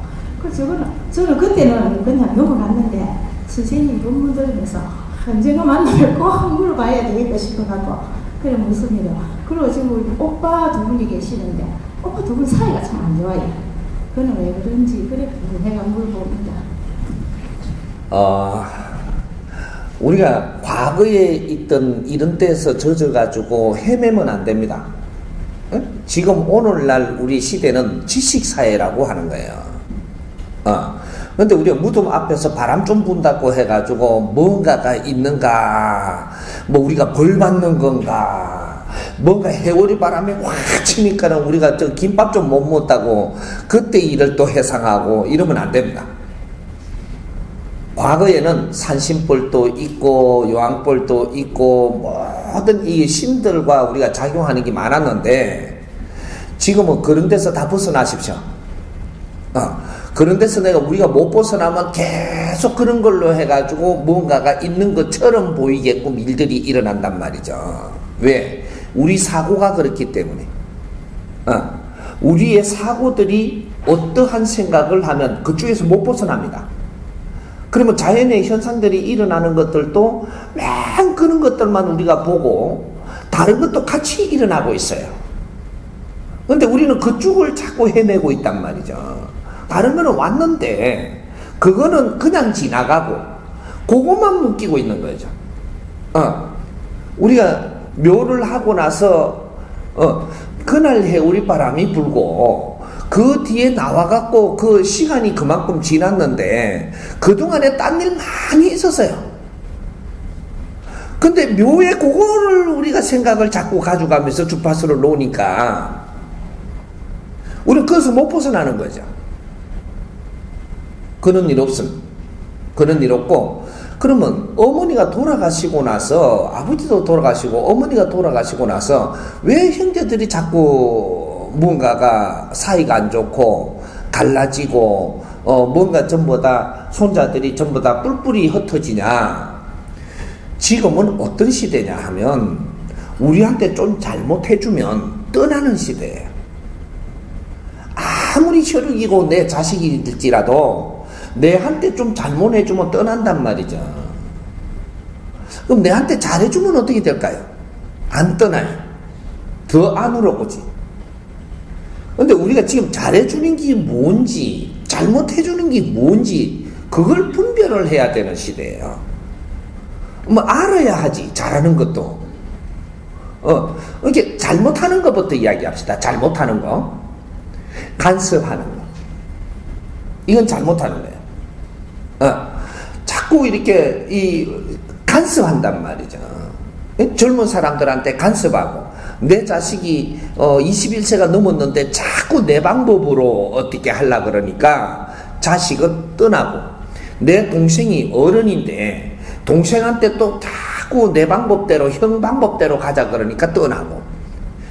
그래서 저는 그때는 그냥 넘어갔는데 선생님 본문 들으면서 언젠가 만나면 꼭 물어봐야 되겠다 싶어갖고 그래 묻습니다. 그리고 지금 우리 오빠 두 분이 계시는데 오빠 두 분 사이가 참 안 좋아요. 그는 왜 그런지 그래 내가 물어봅니다. 우리가 과거에 있던 이런 데서 젖어가지고 헤매면 안 됩니다. 응? 지금 오늘날 우리 시대는 지식사회라고 하는 거예요. 근데 우리가 무덤 앞에서 바람 좀 분다고 해가지고 뭔가가 있는가, 뭐 우리가 벌 받는 건가, 뭔가 해오리 바람이 확 치니까는 우리가 저 김밥 좀 못 먹었다고 그때 일을 또 회상하고 이러면 안 됩니다. 과거에는 산신벌도 있고 요양벌도 있고 모든 이 신들과 우리가 작용하는 게 많았는데 지금은 그런 데서 다 벗어나십시오. 그런 데서 우리가 못 벗어나면 계속 그런 걸로 해가지고 뭔가가 있는 것처럼 보이게끔 일들이 일어난단 말이죠. 왜? 우리 사고가 그렇기 때문에. 우리의 사고들이 어떠한 생각을 하면 그쪽에서 못 벗어납니다. 그러면 자연의 현상들이 일어나는 것들도 맨 그런 것들만 우리가 보고 다른 것도 같이 일어나고 있어요. 그런데 우리는 그쪽을 자꾸 헤매고 있단 말이죠. 다른 거는 왔는데 그거는 그냥 지나가고 그것만 묶이고 있는 거죠. 우리가 묘를 하고 나서 그날 해오리 바람이 불고 그 뒤에 나와갖고 그 시간이 그만큼 지났는데 그동안에 딴 일 많이 있었어요. 근데 묘에 그거를 우리가 생각을 자꾸 가져가면서 주파수를 놓으니까 우리는 그것을 못 벗어나는 거죠. 그런 일 없음. 그런 일 없고, 그러면 어머니가 돌아가시고 나서 아버지도 돌아가시고 어머니가 돌아가시고 나서 왜 형제들이 자꾸 뭔가가 사이가 안 좋고 갈라지고 뭔가 전부 다 손자들이 전부 다 뿔뿔이 흩어지냐? 지금은 어떤 시대냐 하면 우리한테 좀 잘못해주면 떠나는 시대예요. 아무리 혈육이고 내 자식일지라도 내한테 좀 잘못해주면 떠난단 말이죠. 그럼 내한테 잘해주면 어떻게 될까요? 안 떠나요. 더 안으로 오지. 근데 우리가 지금 잘해주는 게 뭔지 잘못해주는 게 뭔지 그걸 분별을 해야 되는 시대예요. 뭐 알아야 하지. 잘하는 것도. 이렇게 잘못하는 것부터 이야기합시다. 잘못하는 거. 간섭하는 거. 이건 잘못하는 거예요. 자꾸 이렇게 간섭한단 말이죠. 젊은 사람들한테 간섭하고 내 자식이 21세가 넘었는데 자꾸 내 방법으로 어떻게 하려 그러니까 자식은 떠나고, 내 동생이 어른인데 동생한테 또 자꾸 내 방법대로 형 방법대로 가자 그러니까 떠나고,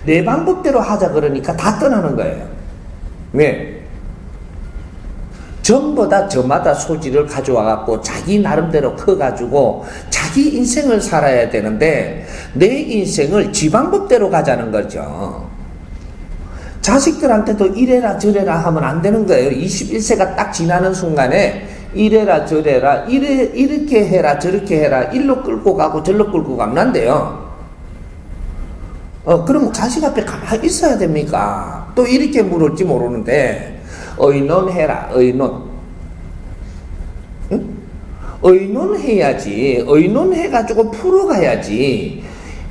내 방법대로 하자 그러니까 다 떠나는 거예요. 왜? 전부 다 저마다 소질을 가져와 갖고 자기 나름대로 커가지고 자기 인생을 살아야 되는데 내 인생을 지 방법대로 가자는 거죠. 자식들한테도 이래라 저래라 하면 안 되는 거예요. 21세가 딱 지나는 순간에 이래라 저래라 이렇게 해라 저렇게 해라 일로 끌고 가고 절로 끌고 가면 안 돼요. 그럼 자식 앞에 가만히 있어야 됩니까? 또 이렇게 물을지 모르는데 의논해라, 의논. 응? 의논해야지. 의논해가지고 풀어가야지.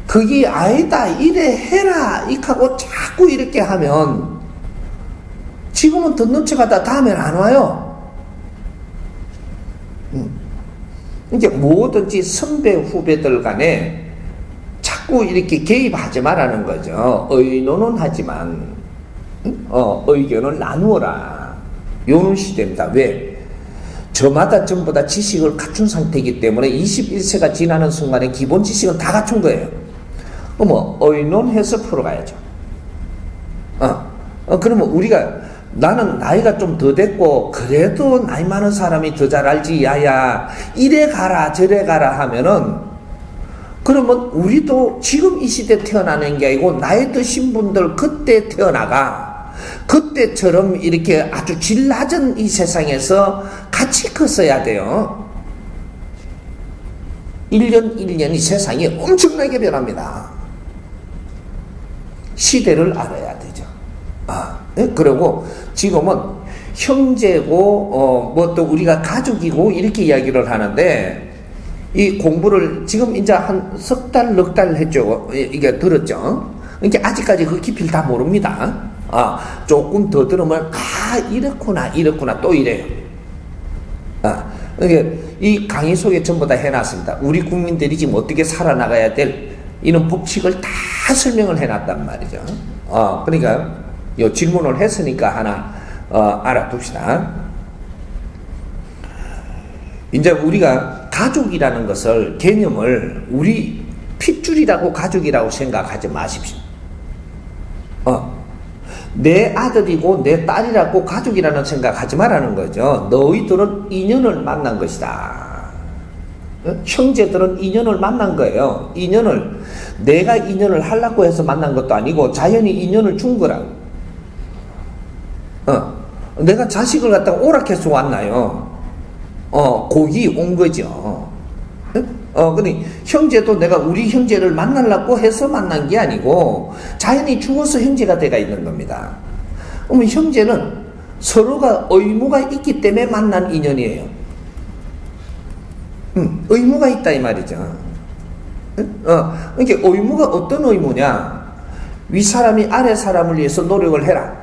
그게 아니다, 이래 해라, 이하고 자꾸 이렇게 하면 지금은 듣는 척 하다 다음엔 안 와요. 이제 뭐든지 선배, 후배들 간에 자꾸 자꾸 이렇게 개입하지 말라는 거죠. 의논은 하지만 의견을 나누어라. 요런 시대입니다. 왜? 저마다 전부 다 지식을 갖춘 상태이기 때문에 21세가 지나는 순간에 기본 지식은 다 갖춘 거예요. 그럼 의논해서 풀어가야죠. 그러면 우리가 나는 나이가 좀 더 됐고 그래도 나이 많은 사람이 더 잘 알지 야야 이래 가라 저래 가라 하면은 그러면 우리도 지금 이 시대 태어나는 게 아니고 나이 드신 분들 그때 태어나가 그때처럼 이렇게 아주 질 낮은 이 세상에서 같이 컸어야 돼요. 1년 1년이 세상이 엄청나게 변합니다. 시대를 알아야 되죠. 그리고 지금은 형제고 뭐 또 우리가 가족이고 이렇게 이야기를 하는데 이 공부를 지금 이제 한 석 달, 넉 달 했죠. 이게 들었죠. 그러니까 아직까지 그 깊이를 다 모릅니다. 조금 더 들으면 이렇구나 또 이래요. 그러니까 이 강의 속에 전부 다 해놨습니다. 우리 국민들이 지금 어떻게 살아나가야 될 이런 법칙을 다 설명을 해놨단 말이죠. 그러니까 요 질문을 했으니까 하나 알아둡시다. 이제 우리가 가족이라는 것을 개념을 우리 핏줄이라고 가족이라고 생각하지 마십시오. 내 아들이고 내 딸이라고 가족이라는 생각하지 말라는 거죠. 너희들은 인연을 만난 것이다. 형제들은 인연을 만난 거예요. 인연을 내가 인연을 하려고 해서 만난 것도 아니고 자연히 인연을 준 거라고. 내가 자식을 갖다가 오락해서 왔나요? 고기 온 거죠. 근데 형제도 내가 우리 형제를 만나려고 해서 만난 게 아니고 자연히 죽어서 형제가 돼가 있는 겁니다. 그러면 형제는 서로가 의무가 있기 때문에 만난 인연이에요. 의무가 있다 이 말이죠. 그러니까 의무가 어떤 의무냐? 위 사람이 아래 사람을 위해서 노력을 해라.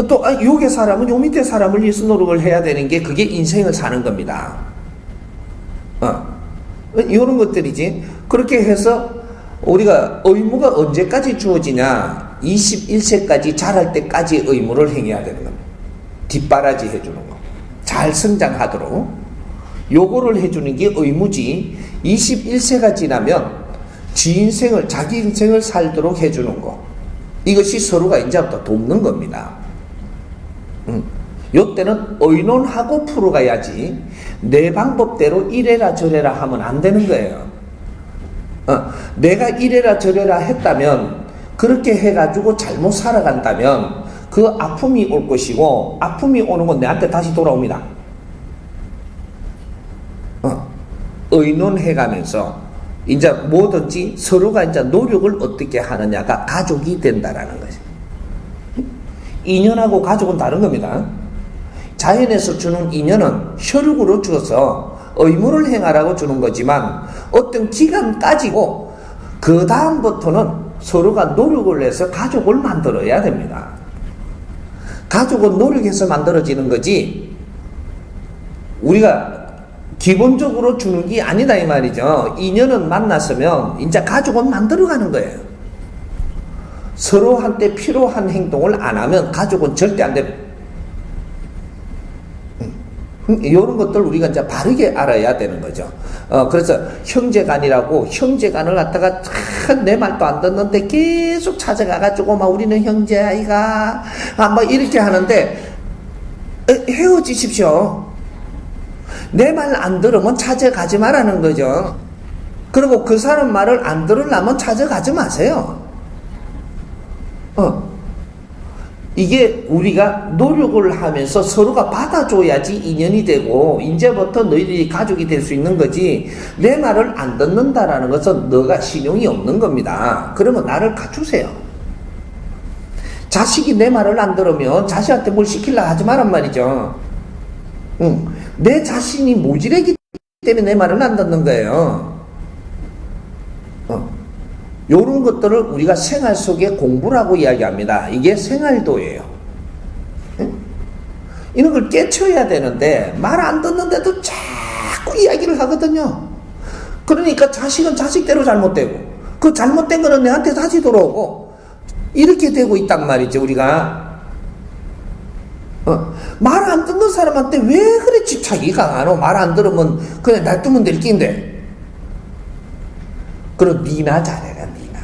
또 요게 사람은 요 밑에 사람을 위해서 노력을 해야 되는 게 그게 인생을 사는 겁니다. 이런 것들이지. 그렇게 해서 우리가 의무가 언제까지 주어지냐? 21세까지 자랄 때까지 의무를 행해야 되는 겁니다. 뒷바라지 해주는 거. 잘 성장하도록 요거를 해주는 게 의무지. 21세가 지나면 자기 인생을 살도록 해주는 거. 이것이 서로가 이제부터 돕는 겁니다. 요때는 의논하고 풀어가야지 내 방법대로 이래라 저래라 하면 안 되는 거예요. 내가 이래라 저래라 했다면 그렇게 해가지고 잘못 살아간다면 그 아픔이 올 것이고 아픔이 오는 건 내한테 다시 돌아옵니다. 의논해가면서 이제 뭐든지 서로가 이제 노력을 어떻게 하느냐가 가족이 된다라는 거죠. 인연하고 가족은 다른 겁니다. 자연에서 주는 인연은 혈육으로 주어서 의무를 행하라고 주는 거지만 어떤 기간까지고 그 다음부터는 서로가 노력을 해서 가족을 만들어야 됩니다. 가족은 노력해서 만들어지는 거지 우리가 기본적으로 주는 게 아니다 이 말이죠. 인연은 만났으면 이제 가족은 만들어가는 거예요. 서로한테 필요한 행동을 안 하면 가족은 절대 안 됩니다. 이런 것들 우리가 이제 바르게 알아야 되는 거죠. 그래서 형제간이라고 형제간을 갖다가 내 말도 안 듣는데 계속 찾아가가지고 막 우리는 형제 아이가 막 이렇게 하는데 헤어지십시오. 내 말 안 들으면 찾아가지 말라는 거죠. 그리고 그 사람 말을 안 들으려면 찾아가지 마세요. 이게 우리가 노력을 하면서 서로가 받아줘야지 인연이 되고 이제부터 너희들이 가족이 될 수 있는 거지 내 말을 안 듣는다라는 것은 너가 신용이 없는 겁니다. 그러면 나를 갖추세요. 자식이 내 말을 안 들으면 자식한테 뭘 시키려고 하지 말란 말이죠. 내 자신이 모질하기 때문에 내 말을 안 듣는 거예요. 요런 것들을 우리가 생활 속에 공부라고 이야기합니다. 이게 생활도예요. 이런 걸 깨쳐야 되는데 말 안 듣는데도 자꾸 이야기를 하거든요. 그러니까 자식은 자식대로 잘못되고 그 잘못된 거는 내한테 다시 돌아오고 이렇게 되고 있단 말이죠. 우리가 말 안 듣는 사람한테 왜 그래 집착이 강하노? 말 안 들으면 그냥 놔두면 될 낀데. 그럼 니나 잘해라, 니나.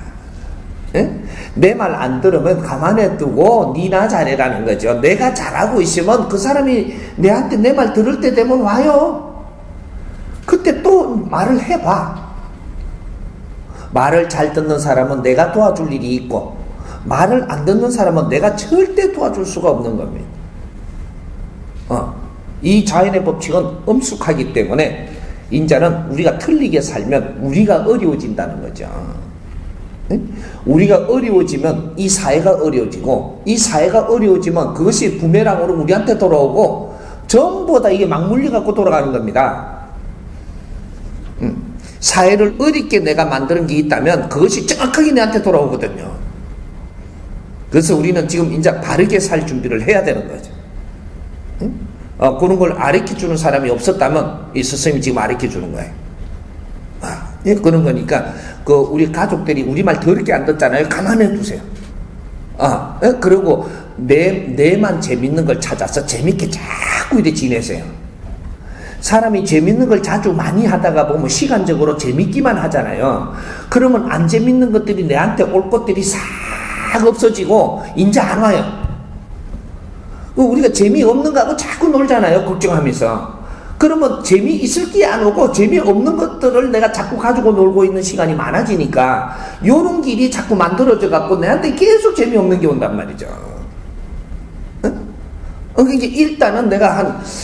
내 말 안 들으면 가만히 두고 니나 잘해라는 거죠. 내가 잘하고 있으면 그 사람이 내한테 내 말 들을 때 되면 와요. 그때 또 말을 해봐. 말을 잘 듣는 사람은 내가 도와줄 일이 있고 말을 안 듣는 사람은 내가 절대 도와줄 수가 없는 겁니다. 이 자연의 법칙은 엄숙하기 때문에 인자는 우리가 틀리게 살면 우리가 어려워진다는 거죠. 우리가 어려워지면 이 사회가 어려워지고 이 사회가 어려워지면 그것이 부메랑으로 우리한테 돌아오고 전부 다 이게 막물려 갖고 돌아가는 겁니다. 사회를 어렵게 내가 만드는 게 있다면 그것이 정확하게 내한테 돌아오거든요. 그래서 우리는 지금 이제 바르게 살 준비를 해야 되는 거죠. 그런 걸 가르쳐주는 사람이 없었다면 이 스승님이 지금 가르쳐주는 거예요. 그런 거니까 우리 가족들이 우리 말 더럽게 안 듣잖아요. 가만히 두세요. 그리고 내만 재밌는 걸 찾아서 재밌게 자꾸 이렇게 지내세요. 사람이 재밌는 걸 자주 많이 하다가 보면 시간적으로 재밌기만 하잖아요. 그러면 안 재밌는 것들이 내한테 올 것들이 싹 없어지고 이제 안 와요. 우리가 재미없는 거하고 자꾸 놀잖아요. 걱정하면서. 그러면 재미있을 게 안 오고 재미없는 것들을 내가 자꾸 가지고 놀고 있는 시간이 많아지니까 요런 길이 자꾸 만들어져 갖고 내한테 계속 재미없는 게 온단 말이죠. 그러니까 일단은 내가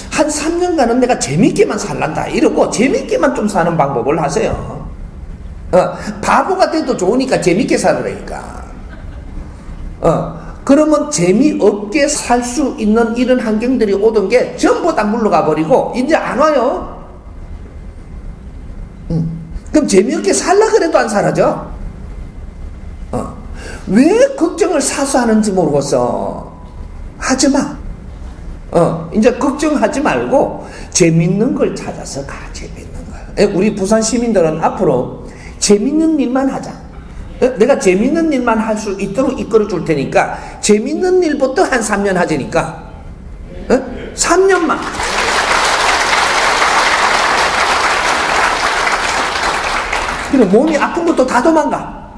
한 3년간은 내가 재밌게만 살란다 이러고 재밌게만 좀 사는 방법을 하세요. 바보가 돼도 좋으니까 재밌게 살으라니까. 그러면 재미없게 살 수 있는 이런 환경들이 오던 게 전부 다 물러가 버리고 이제 안 와요. 그럼 재미없게 살라 그래도 안 사라져. 왜 걱정을 사서 하는지 모르겠어. 하지마. 이제 걱정하지 말고 재밌는 걸 찾아서 가. 재밌는 걸. 우리 부산 시민들은 앞으로 재밌는 일만 하자. 내가 재밌는 일만 할 수 있도록 이끌어 줄 테니까 재밌는 일부터 한 3년 하자니까 3년만. 그래 몸이 아픈 것도 다 도망가.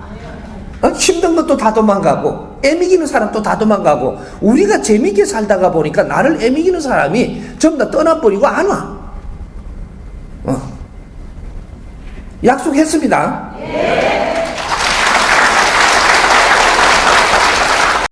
힘든 것도 다 도망가고 애미기는 사람도 다 도망가고 우리가 재밌게 살다가 보니까 나를 애미기는 사람이 전부 다 떠나버리고 안 와. 약속했습니다.